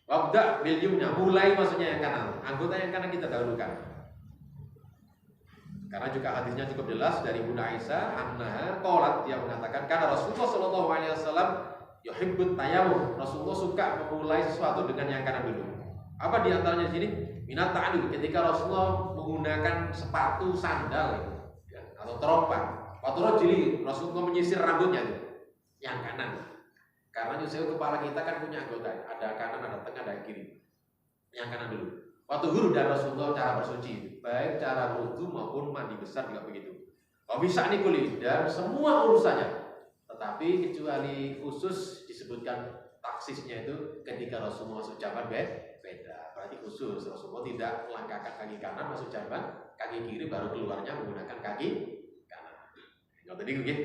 Wabda bil yumna, mulai maksudnya yang kanan. Anggota yang kanan kita dahulukan. Karena juga hadisnya cukup jelas dari Bunda Aisyah, annaha qalat, dia mengatakan karena Rasulullah sallallahu alaihi wasallam yuhibbut tayammum. Rasulullah suka memulai sesuatu dengan yang kanan dulu. Apa di antaranya di sini? Minat ta'alluq, ketika Rasulullah menggunakan sepatu sandal atau terompah. Waktu rojili Rasulullah menyisir rambutnya itu yang kanan. Karena nyusir kepala kita kan punya anggota, ada kanan, ada tengah, ada kiri. Yang kanan dulu. Waktu guru dan Rasulullah cara bersuci, baik cara wudu maupun mandi besar juga begitu. Kalau bisa nih kulit dan semua urusannya. Tetapi kecuali khusus disebutkan taksisnya itu ketika Rasulullah masuk jaman beda. Berarti khusus Rasulullah tidak melangkahkan kaki kanan masuk jaman, kaki kiri baru keluarnya menggunakan kaki kanan. Yang tadi gitu.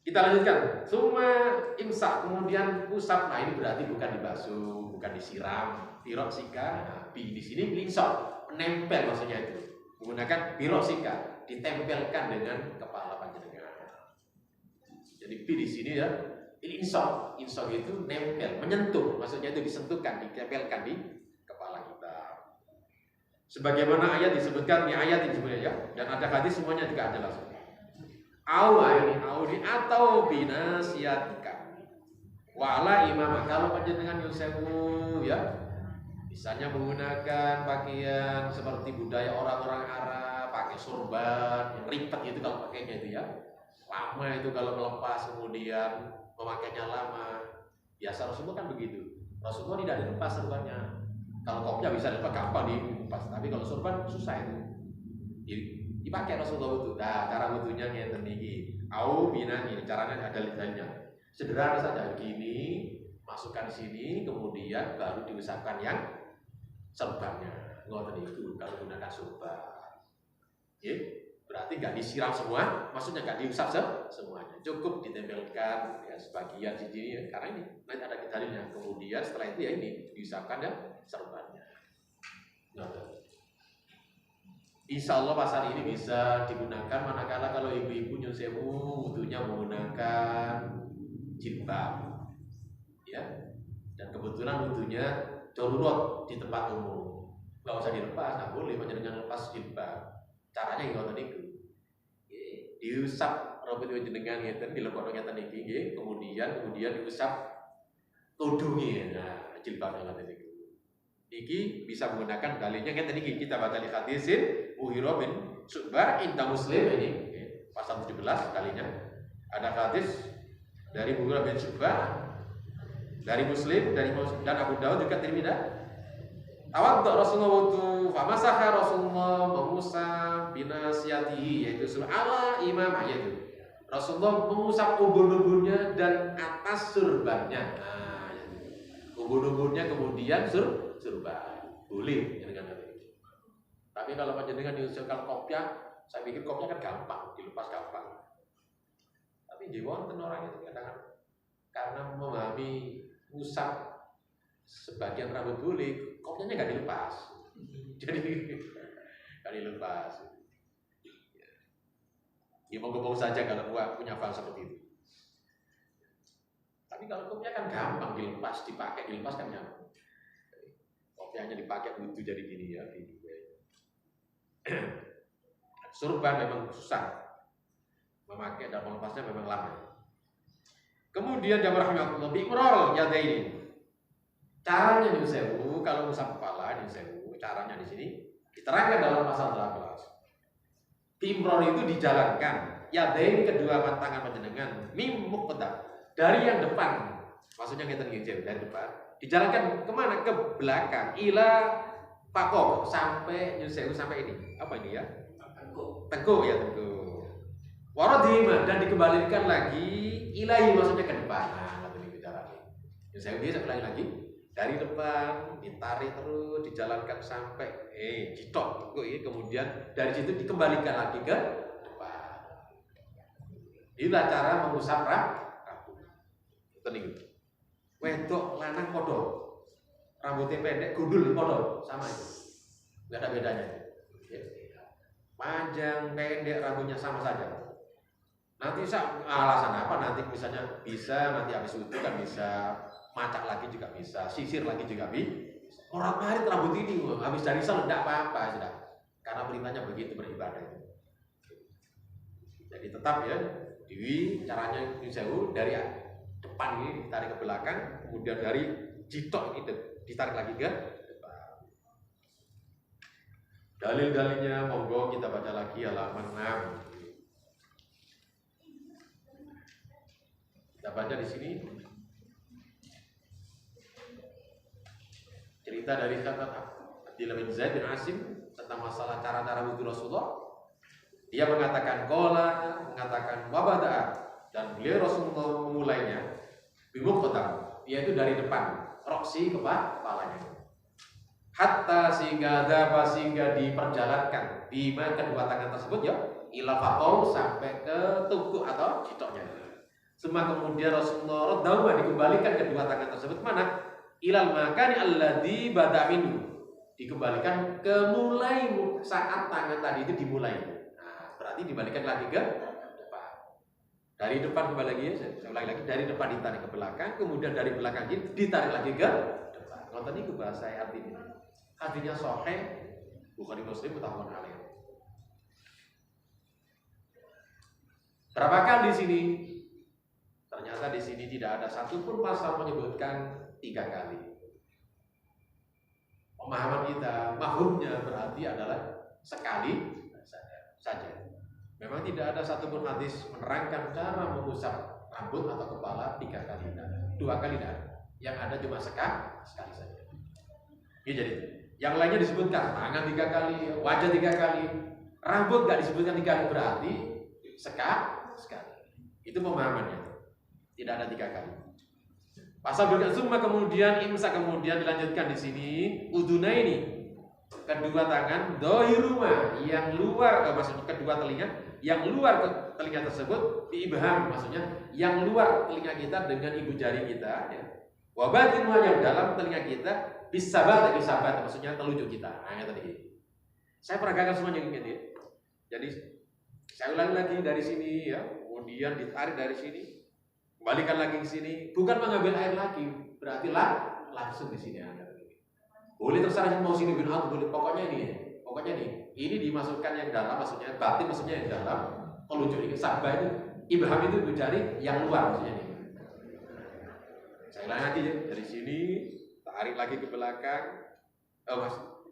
Kita lanjutkan. Summa imsak, kemudian usap. Nah ini berarti bukan dibasuh, bukan disiram. Piroksika, nah, di sini linsol, menempel maksudnya itu. Menggunakan piroksika, ditempelkan dengan kepala panjenengan. Jadi pi di sini ya, insok itu nempel, menyentuh, maksudnya itu disentuhkan, ditempelkan di kepala kita. Sebagaimana ayat disebutkan di ayat ini sebenarnya ya, dan ada hadis semuanya juga ada langsung. Au atau binasiatika. Wala imam kalau panjenengan yusewu ya, misalnya menggunakan pakaian seperti budaya orang-orang Arab, pakai sorban yang ribet itu kalau pakainya itu ya. Lama itu kalau melepas kemudian memakainya lama. Biasa Rasulullah kan begitu. Rasulullah tidak dilepas sorbannya. Kalau kopiah bisa dilepas gampang dilepas, tapi kalau sorban susah itu. Dipakai Rasulullah itu. Nah, cara wudunya ngeten niki. Au bina ini caranya ada lisannya. Sederhana saja gini, masukkan sini kemudian baru diusapkan yang sorbannya. Ngoten itu kalau gunakan sorban. Ya, berarti nggak disiram semua, maksudnya nggak diusap semuanya. Cukup ditempelkan ya sebagian di sini ya, karena ini nanti ada dalilnya. Kemudian setelah itu ya ini diusapkan ya sorbannya. Insya Allah pasal ini bisa digunakan manakala kalau ibu-ibu nyusewu wudunya menggunakan jilbab, ya. Dan kebetulan wudunya darurat di tempat umum, nggak usah dilepas, nggak boleh panjenengan lepas jilbab. Caranya yang ngoten niku, diusap rambut panjenengan ngeten, dilebokno ngeten iki, kemudian diusap tudunge, nah jilbab ngoten niku. Iki bisa menggunakan dalilnya ngeten iki, kita baca di hadisin Mughirah bin Syu'bah inda Muslim ini pasal 17 dalilnya. Ada hadis dari Mughirah bin Syu'bah dari Muslim dan Abu Dawud juga Tirmidzi. Tawaddu Rasulullah wudu famasaha Rasulullah mengusap binasiyatihi, yaitu ala imam yaitu Rasulullah mengusap ubun-ubunnya dan atas surbannya. Nah, ubun-ubunnya kemudian surban. Boleh dengan hal itu. Tapi kalau panjenengan diusulkan kopiah, saya pikir kopiah kan gampang, dilepas gampang. Tapi di wonten orang itu kadang karena memahami usap sebagian rambut boleh, kopiahnya nggak dilepas. Jadi nggak dilepas. Ya monggo saja kalau punya fal seperti itu. Tapi kalau kopiah kan gampang dilepas, dilepas kan nyaman. Kopiahnya dipakai wudu jadi gini ya, gini. Surban memang susah memakai dan melepasnya memang lama. Kemudian jamaah rahimahullah bi'rol yadaini. Caranya nyusewu kalau ngusap kepala nyusewu, caranya di sini diterangkan dalam pasal 18. Imrol itu dijalankan yadaini kedua tangan panjenengan mim muqaddam dari yang depan. Maksudnya ngeten nggih dari depan. Dijalankan kemana? Ke belakang. Ila pakok sampai nyusewu sampai ini. Apa ini ya? Tengkuk ya tengkuk. Waradhima dan dikembalikan lagi ilahi maksudnya ke depan. Nah, nggak boleh bicara lagi. Nyusewu dia saya ulangi lagi dari depan ditarik terus dijalankan sampai jitok tengkuk ini kemudian dari situ dikembalikan lagi ke depan. Inilah cara mengusap rambut. Tening. Wedok lanang podo. Rambutnya pendek, gundul podo, sama itu. Enggak ada bedanya. Panjang, pendek, rambutnya sama saja. Nanti alasan apa? Nanti misalnya bisa nanti habis itu kan bisa macak lagi juga bisa, sisir lagi juga bisa. Orang marit rambut ini habis dari salat tidak apa-apa sudah. Karena perintahnya begitu beribadah itu. Jadi tetap ya, Dewi caranya nyusewu dari depan ini ditarik ke belakang, kemudian dari jitok ini ditarik lagi ke depan. Dalil-dalilnya monggo kita baca lagi halaman 6. Kita baca di sini cerita dari Abdullah bin Zaid bin Asim tentang masalah cara-cara wudu Rasulullah. Dia mengatakan wabada dan beliau Rasulullah memulainya bimuqaddam, yaitu dari depan roksi kepalanya. Hatta sehingga diperjalankan bima kedua tangan tersebut ya ila faqau sampai ke tungku atau jitoknya. Semua kemudian Rasulullah radhiyallahu dikembalikan kedua tangan tersebut mana? Ilal makani alladzi bada minhu. Dikembalikan ke mulai saat tangan tadi itu dimulai. Nah, berarti dibalikan lagi ke depan. Dari depan kembali lagi ya, saya ulangi lagi dari depan ditarik ke belakang, kemudian dari belakang ditarik lagi ke depan. Ngoten niku bahasa artinya. Artinya sahih Bukhari Muslim muttafaqun alaih. Berapa kali di sini? Ternyata di sini tidak ada satupun pasal menyebutkan 3 kali. Pemahaman kita, mafhumnya berarti adalah sekali saja. Memang tidak ada satupun hadis menerangkan cara mengusap rambut atau kepala 3 kali, 2 kali tidak ada. Yang ada cuma sekali saja. Ini jadi yang lainnya disebutkan tangan 3 kali, wajah 3 kali, rambut nggak disebutkan 3 kali berarti sekali. Itu pemahamannya. Tidak ada 3 kali. Pasal berikutnya summa kemudian imsak kemudian dilanjutkan di sini udunaini kedua tangan dohiruma yang luar maksudnya kedua telinga yang luar ke telinga tersebut diibham maksudnya yang luar telinga kita dengan ibu jari kita ya. Wabatin yang dalam telinga kita bisabat maksudnya telunjuk kita. Nah tadi. Saya peragakan semuanya ini. Jadi saya ulangi lagi dari sini ya, kemudian ditarik dari sini. Kembalikan lagi ke sini, bukan mengambil air lagi, berarti langsung di sini ada. Boleh terserah mau sini bin out, boleh pokoknya ini dimasukkan yang dalam, maksudnya batin maksudnya yang dalam, telunjuk ini sabah itu, ibham itu jari yang luar maksudnya ini. Saya ulangi lagi ya, dari sini tarik lagi ke belakang,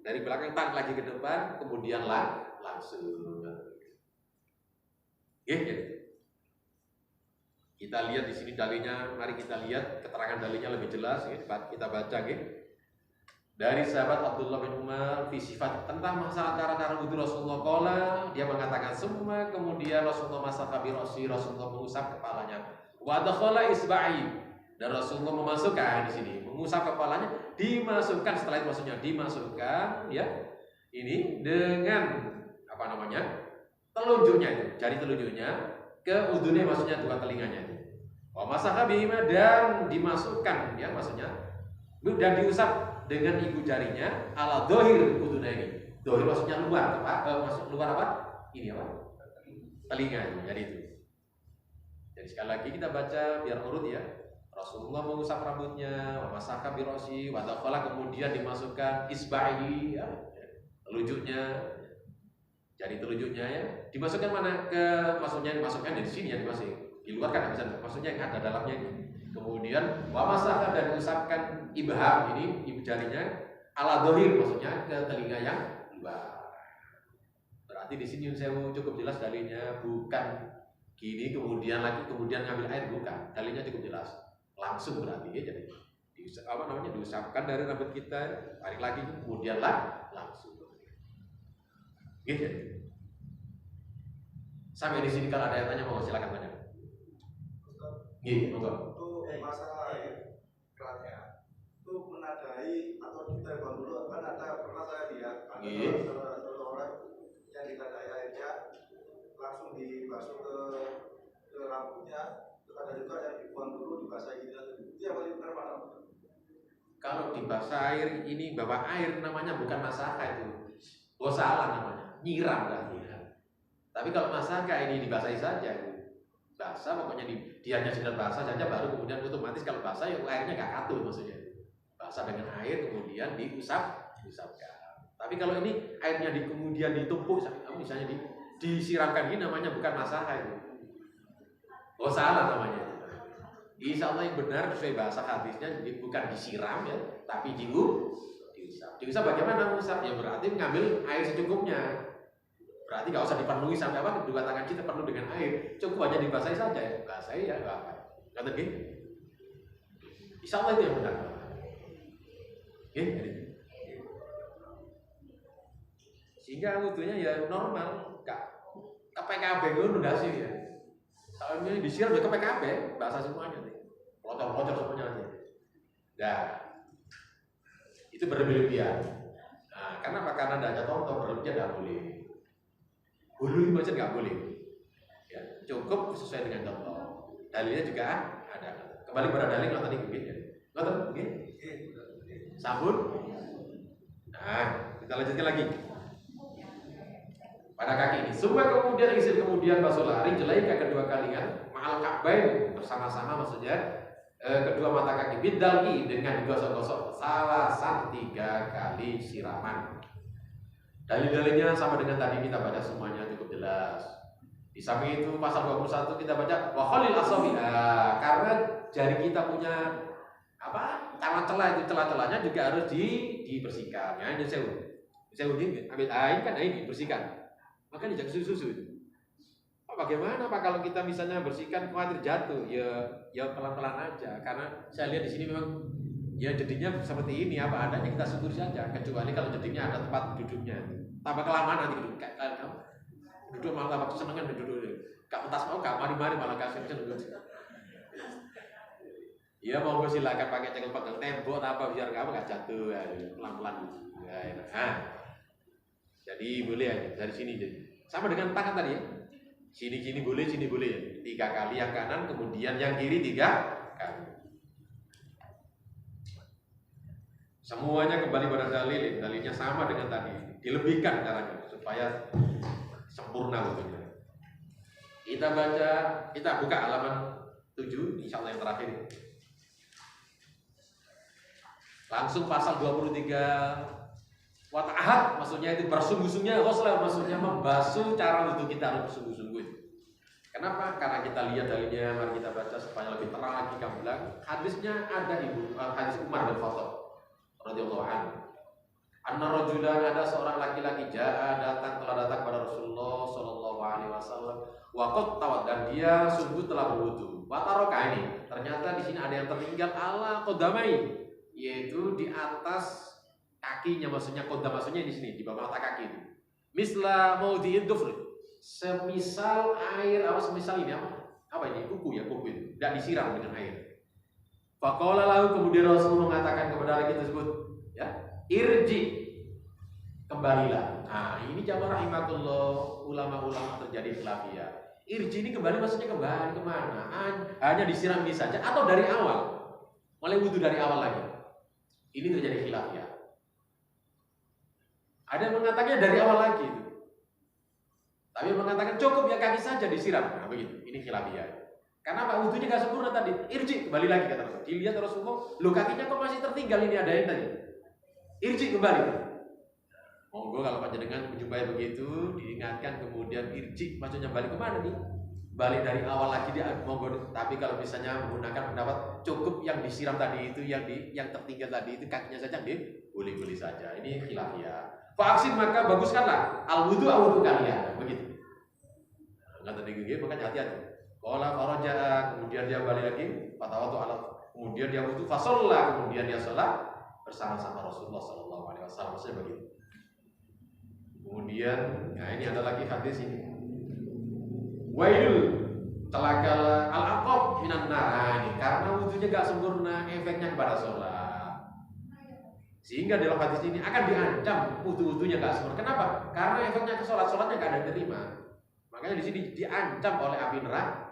dari belakang tarik lagi ke depan, kemudian langsung. Gitu. Kita lihat di sini dalilnya, mari kita lihat keterangan dalilnya lebih jelas ya. Kita baca ya. Dari sahabat Abdullah bin Umar fi sifat tentang masalah cara-cara wudu Rasulullah qala, dia mengatakan semua kemudian Rasulullah masaka bi ra'si, Rasulullah mengusap kepalanya. Wa dakhala isba'i, dan Rasulullah memasukkan di sini, mengusap kepalanya, dimasukkan setelah itu maksudnya dimasukkan ya. Ini dengan apa namanya? Telunjuknya itu, jari telunjuknya ke udunnya maksudnya 2 telinganya itu. Wa masaka bihima dan dimasukkan ya maksudnya dan diusap dengan ibu jarinya ala dohir udunnya ini. Dohir maksudnya luar apa? Maksud luar apa? Ini apa? Telinga jadi itu. Jadi sekali lagi kita baca biar urut ya. Rasulullah mengusap rambutnya, wa masaka bi ra'si, wa dakhala kemudian dimasukkan isba'i ya, telunjuknya. Jari telunjuknya ya, dimasukkan mana ke maksudnya dimasukkan dari sini ya dimasukkan. Di luar kan bisa maksudnya yang ada dalamnya ini. Kemudian wa masaka dan diusapkan ibham ini ibu jarinya ala dohir maksudnya ke telinga yang luar. Berarti di sini saya cukup jelas dalilnya bukan gini kemudian ngambil air bukan. Dalilnya cukup jelas. Langsung berarti ya jadi diusapkan dari rambut kita, tarik lagi kemudian langsung. Gitu. Sampai di sini kalau ada yang tanya mau silakan tanya. Gitu, monggo. Untuk masalah keratnya itu menadai atau diterbang dulu kan ada pernah saya lihat ada orang yang ditadai airnya langsung dibasuh ke rambutnya, terus ada juga yang dibuang dulu dibasahi gitu. Itu yang paling benar mana? Kalau dibasah air ini bawa air namanya bukan masaka itu. Salah namanya. Nyiram berarti ya. Tapi kalau masaka ini dibasahi saja, basah pokoknya dia hanya sekedar basah saja baru kemudian otomatis kalau basah ya airnya nggak katul maksudnya. Basah dengan air kemudian diusapkan. Tapi kalau ini airnya kemudian ditumpuk misalnya disiramkan ini namanya bukan masaka itu. Salah namanya. Insya Allah yang benar sesuai bahasa hadisnya bukan disiram ya, tapi diusap. Diusap bagaimana mengusap? Ya berarti mengambil air secukupnya. Berarti nggak usah dipenuhi sampai apa? 2 tangan kita penuh dengan air, cukup hanya dibasahi saja. Basahi ya nggak apa. Kata gitu. Insya Allah itu yang benar. Sehingga wudunya ya normal, ke PKB itu udah sih ya. Kalau ini disiram ya ke PKB, bahasa semuanya nih, locor semuanya aja. Nah, itu berlebihan. Nah, kenapa? Karena tidak ada contoh berlebihan tidak boleh. Hulu macam nggak boleh. Ya, cukup sesuai dengan contoh. Dalilnya juga ada. Kembali pada dalil nggak tadi begini. Nggak begini. Sabun. Nah, kita lanjutkan lagi. Pada kaki ini. Semua kemudian basuh lari jelai ke kedua kalian. Mahal ka'bain bersama-sama maksudnya kedua mata kaki bidalki dengan digosok-gosok salasan 3 kali siraman. Dalil-dalilnya sama dengan tadi kita baca semuanya cukup jelas. Di samping itu pasal 21 kita baca wa khalil asabi. Karena jari kita punya apa? Celah-celah itu celah-celahnya juga harus dibersihkan. Ya, ini saya ini ambil air kan ini dibersihkan. Makanya jangan susu-susu itu. Bagaimana Pak kalau kita misalnya bersihkan khawatir jatuh? Ya pelan-pelan aja. Karena saya lihat di sini memang ya jadinya seperti ini apa adanya kita syukuri saja. Kecuali kalau jadinya ada tempat duduknya. Tambah kelamaan nanti duduk kayak kamu duduk malah tambah senengan duduk. Gak pentas mau gak mari-mari malah kasih duduk. Ya mau silakan pakai cengkel pegang tembok apa biar kamu gak jatuh ya, pelan-pelan. Jadi boleh aja dari sini jadi. Sama dengan tangan tadi ya. Sini boleh ya. 3 kali yang kanan, kemudian yang kiri 3 kali. Semuanya kembali pada dalil, dalilnya sama dengan tadi. Dilebihkan caranya supaya sempurna wudunya. Kita buka halaman 7, insyaallah yang terakhir. Langsung pasal 23 wata'ahad, maksudnya itu bersungguh-sungguhnya ghusl, maksudnya membasuh cara wudhu kita harus bersungguh-sungguh. Kenapa? Karena kita lihat dalilnya, mari kita baca supaya lebih terang lagi gamblang. Hadisnya ada hadis Umar bin Khattab radhiyallahu anhu. Anna rajulan, ada seorang laki-laki telah datang pada Rasulullah sallallahu alaihi wasallam. Wa qad tawad, dan dia sungguh telah berwudu. Wa taraka, ini ternyata di sini ada yang tertinggal ala qadamai, yaitu di atas kakinya, maksudnya qadam maksudnya di sini di bawah mata kaki. Misla maudhi'id dhufr, semisal air semisal ini apa ini kuku itu tidak disiram dengan air. Faqala lahu, kemudian Rasul mengatakan kepada laki tersebut, ya, irji, kembalilah. Nah, ini jamaah rahimakumullah, ulama-ulama terjadi khilafiyah. Irji ini kembali maksudnya kembali kemana? Hanya disiram ini saja atau dari awal? Mulai wudu dari awal lagi. Ini terjadi khilafiyah. Ada yang mengatakannya dari awal lagi itu. Tapi yang mengatakan cukup ya kaki saja disiram. Nah, begitu. Ini khilafiyah. Karena apa? Wudunya gak sempurna tadi. Irji, kembali lagi kata Rasul. Dilihat Rasulullah, lo kakinya kok masih tertinggal, ini ada yang tadi. Irji, kembali. Monggo kalau panjenengan menjumpai begitu, diingatkan kemudian irji, maksudnya balik kemana nih? Balik dari awal lagi dia, monggo. Tapi kalau misalnya menggunakan pendapat cukup yang disiram tadi itu, yang tertinggal tadi itu kakinya saja, boleh-boleh saja. Ini khilafiyah. Faksin, maka baguskanlah al-wudu kalian, begitu. Enggak tadi gue, makanya hati-hati. Qala faraja, kemudian dia balik lagi, fatawatu ala, kemudian dia wudu, fasalla, kemudian dia salat bersama-sama Rasulullah sallallahu alaihi wasallam, maksudnya begitu. Kemudian, nah ini ada lagi hadis ini. Wailul, celaka al-aqab minan nar, ini karena wudunya gak sempurna, efeknya kepada salat. Sehingga dalam hadis ini akan diancam wudu-wudunya gak sempurna. Kenapa? Karena efeknya ke salat-salatnya gak ada diterima. Makanya di sini diancam oleh api neraka,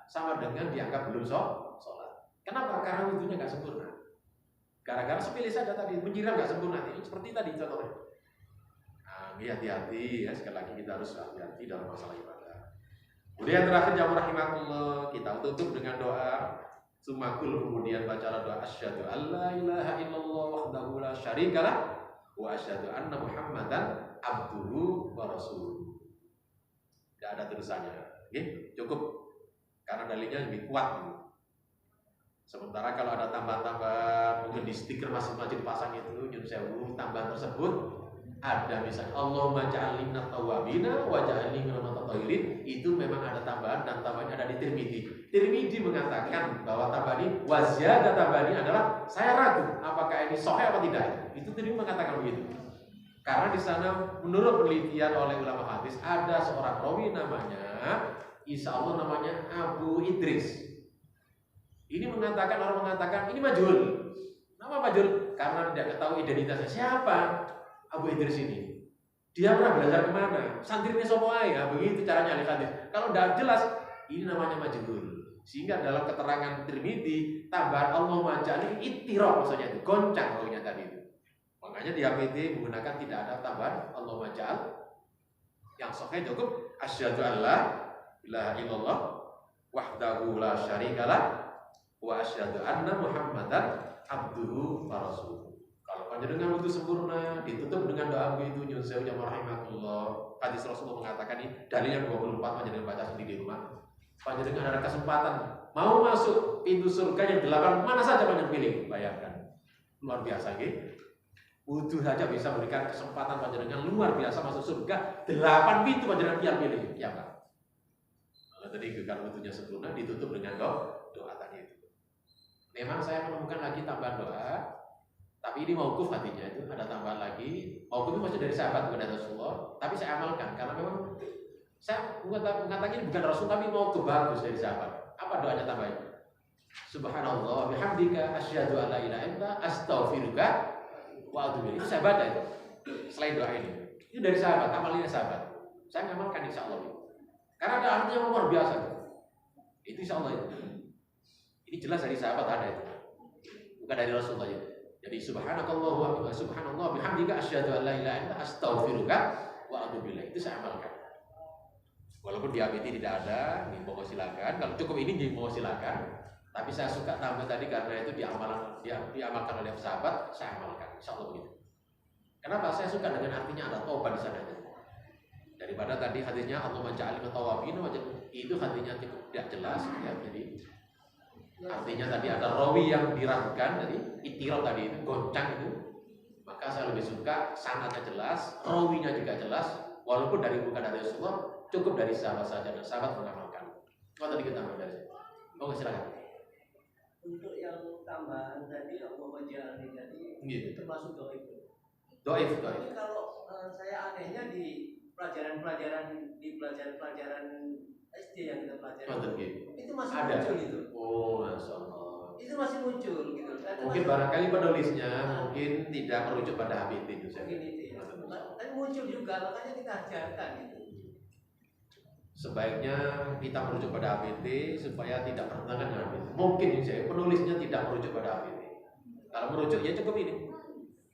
sama dengan dianggap belum sholat. Kenapa? Karena wudunya gak sempurna. Gara-gara sepilih saja tadi, menyiram gak sempurna. Ini seperti tadi contohnya. Nah, hati-hati ya, sekali lagi kita harus hati-hati dalam masalah ibadah. Kemudian terakhir jamaah rahimakumullah, kita tutup dengan doa sumakul, kemudian bacalah doa asyhadu alla ilaha illallah wahdahu la syarikalah wa asyhadu anna muhammadan abduhu wa rasuluh. Tidak ada tulisannya, cukup karena dalilnya lebih kuat. Sementara kalau ada tambahan-tambahan, mungkin di stiker masing-masing dipasang itu, nyun sewu, tambahan tersebut ada misalnya Allahumma ja'alni minat tawwabina wa ja'alni minal mutatahhirin, itu memang ada tambahan, dan tambahannya ada di Tirmidzi. Tirmidzi mengatakan bahwa tambahan ini waziyada, tambahan ini adalah saya ragu apakah ini sahih apa tidak. Itu Tirmidzi mengatakan begitu. Karena di sana menurut penelitian oleh ulama hadis ada seorang rawi namanya, insya Allah namanya Abu Idris. Ini orang mengatakan ini majhul. Nama majhul karena tidak ketahui identitasnya. Siapa Abu Idris ini? Dia pernah belajar kemana? Santrinya sopo ae, begitu caranya ahli hadis. Kalau tidak jelas, ini namanya majhul. Sehingga dalam keterangan Tirmidzi tambahan Allahumma ja'alni ittirab, maksudnya itu goncang rohnya tadi itu. Makanya di APT menggunakan tidak ada tambahan Allahumma ja'al, yang sahih cukup asyhadu alla ilaha illallah wahdahu la syarikalah wa asyhadu anna muhammadan abduhu wa rasuluh. Kalau Panjenengan wudu sempurna ditutup dengan doa begitu nyun sewu jamaah rahimakumullah. Hadis Rasulullah mengatakan ini dalilnya 24 panjenengan baca sendiri di rumah. Panjenengan ada kesempatan mau masuk pintu surga yang 8 mana saja panjenengan pilih. Bayangkan. Luar biasa gitu. Wudu saja bisa memberikan kesempatan panjenengan luar biasa masuk surga. 8 pintu panjenengan pilih. Ya Pak. Kalau tadi kalau wudunya sempurna ditutup dengan doa tadi itu. Memang saya menemukan lagi tambahan doa. Tapi ini mauquf hatinya itu ada tambahan lagi. Mauquf itu masih dari sahabat bukan dari Rasulullah. Tapi saya amalkan karena memang saya mengatakan ini bukan Rasul tapi mauquf bagus dari sahabat. Apa doanya tambahnya? Subhanallah bihamdika asyhadu an la ilaha illa astaghfiruka wa atubu ilaik. Itu saya baca itu. Selain doa ini. Itu dari sahabat, amalnya sahabat. Saya ngamalkan insyaallah. Karena ada artinya yang luar biasa. Itu insyaallah itu. Ini jelas dari sahabat ada itu. Bukan dari Rasulullah itu. Jadi subhanallah bihamdika asyhadu an la ilaha illa astaghfiruka wa atubu ilaik. Itu saya amalkan. Walaupun di ABT tidak ada, nih mau silakan. Kalau cukup ini mau silakan. Tapi saya suka tambah tadi karena itu diamalkan oleh sahabat, saya amalkan. Insyaallah begitu. Kenapa? Saya suka dengan artinya ada taubat di sana. Daripada tadi hadisnya Allah menja'al mutawabin, itu hadisnya tidak jelas ya. Jadi artinya tadi ada rawi yang diragukan tadi, itiraf tadi itu, goncang itu. Maka saya lebih suka sanadnya jelas, rawinya juga jelas, walaupun bukan dari Rasulullah, cukup dari sahabat saja dan sahabat mengamalkan. Kalau tadi kita ambil dari sini. Mau silakan. Untuk yang tambahan tadi Allah menjalani tadi Gitu. termasuk doa itu. Doif. Tapi kalau saya anehnya di pelajaran SD yang kita pelajari itu masih ada. muncul itu. Oh, masya Allah. Itu masih muncul gitu. Mungkin barangkali penulisnya mungkin tidak merujuk pada HBT itu saya. Mungkin itu ya. Tapi muncul juga, makanya kita ajarkan gitu. Sebaiknya kita merujuk pada HBT supaya tidak bertentangan dengan HBT. Mungkin saya penulisnya tidak merujuk pada HBT. Kalau merujuk ya cukup ini.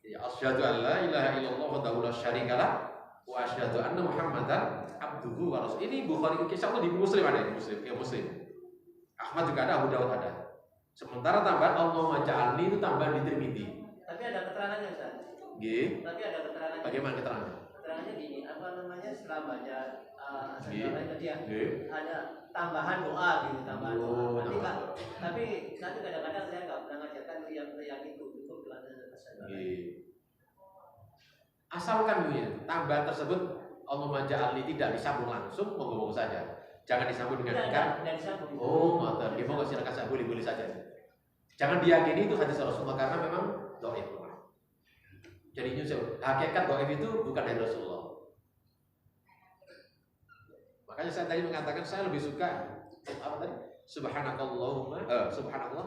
Ya asyhadu an la ilaha illallah wahdahu la syarikalah wa asyhadu anna Muhammadan abduhu wa rasul. Ini Bukhari insyaallah di Muslim ada di Muslim, ya Muslim. Ahmad juga ada, Abu Dawud ada. Sementara tambahan Allah maja'alni itu tambahan di Tirmidzi. Tapi ada keterangannya Ustaz. Nggih. Tapi ada keterangannya. Bagaimana keterangannya? Keterangannya gini, apa namanya setelah baca tadi ya, ada tambahan doa gitu, tambahan doa. Tapi kadang-kadang saya nggak pernah ngajarkan yang itu cukup belajar bahasa. Asalkan ya, tambahan tersebut Allah maja'alni tidak disambung langsung, ngomong saja. Jangan disambung dengan ikan. Oh, maaf. Gimana silakan saya boleh saja. Jangan diyakini itu hadis Rasulullah karena memang dhaif. Jadi hakikat dhaif itu bukan dari Rasulullah. Makanya saya tadi mengatakan saya lebih suka apa tadi? Subhanallah, subhanallah,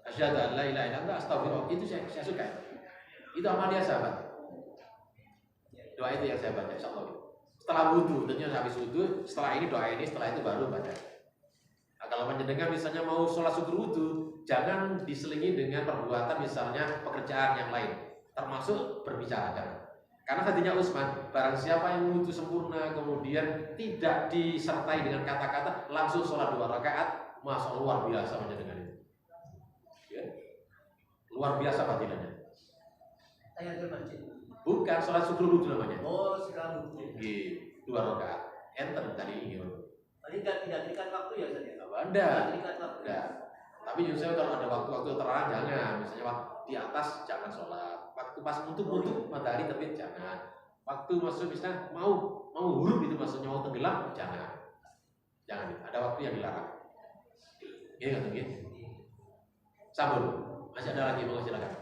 asyhadu an la ilaha illallah, astagfirullah. Itu saya suka. Itu amalnya sahabat. Doa itu yang saya baca insyaallah. Setelah wudu, tentunya habis wudu, setelah ini doa ini, setelah itu baru baca. Nah, kalau panjenengan misalnya mau sholat syukur wudu, jangan diselingi dengan perbuatan misalnya pekerjaan yang lain, termasuk berbicara jangan. Karena hadisnya Utsman, barang siapa yang wudu sempurna kemudian tidak disertai dengan kata-kata, langsung sholat 2 rakaat, masya Allah luar biasa panjenengan itu. Ya. Luar biasa fadilahnya. Tahiyatul masjid. Bukan, sholat syukur wudu namanya. Oh, setelah wudu. 2 rakaat. Enter tadi ini. Tadi tidak terikat waktu ya Ustaz ya? Ada. Terikat waktu. Ada. Tapi justru kalau ada waktu-waktu terang jangan. Misalnya waktu di atas jangan sholat. Waktu pas untuk matahari terbit jangan. Waktu masuk misalnya mau huruf itu maksudnya mau tenggelam jangan. Jangan. Ada waktu yang dilarang. Ini kan begini. Sabun. Masih ada lagi mau silakan.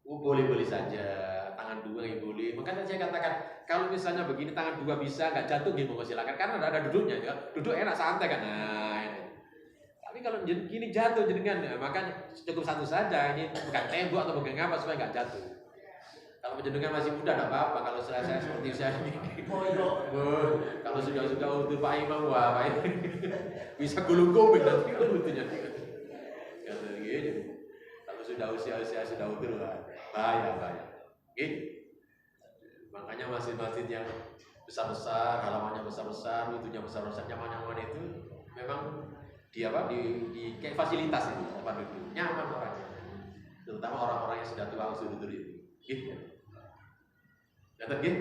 Boleh saja, tangan 2 ya boleh. Makanya saya katakan kalau misalnya begini tangan 2 bisa nggak jatuh gitu mau silakan karena ada duduknya ya. Duduk enak santai kan. Nah, ini. Tapi kalau gini jatuh jenengan ya, makanya cukup satu saja ini bukan tembok atau bukan apa supaya nggak jatuh. Kalau jenengan masih muda enggak apa-apa. Kalau saya seperti saya ini. Kalau sudah utuh Pak Imam wah Pak ini bisa gulung kuping nanti kalau utuhnya. Kalau gini. Kalau sudah usia sudah utuh lah. Bahaya. Makanya masjid-masjid yang besar-besar, halamannya besar-besar, itunya besar-besar, nyaman-nyaman itu memang di kayak fasilitas itu tempat duduk nyaman orangnya, terutama orang-orang yang sudah tua usul-usul itu. Gitu. Dapat gitu?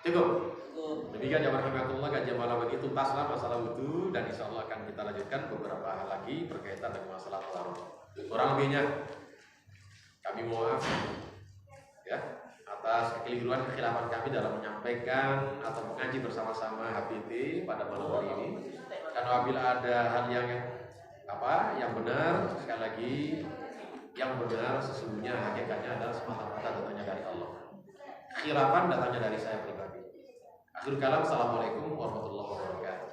Cukup. Demikian ya warahmatullah, kajian malam ini tuntaslah masalah wudu, dan insya Allah akan kita lanjutkan beberapa hal lagi berkaitan dengan masalah taharah. Kurang lebihnya kami mohon maaf ya atas kekeliruan kekhilafan kami dalam menyampaikan atau mengaji bersama-sama HPT pada malam hari ini. Karena apabila ada hal yang benar, sekali lagi yang benar sesungguhnya hakikatnya adalah semata-mata datangnya dari Allah. Khilafan datangnya dari saya pribadi. Akhir kalam, assalamualaikum warahmatullahi wabarakatuh.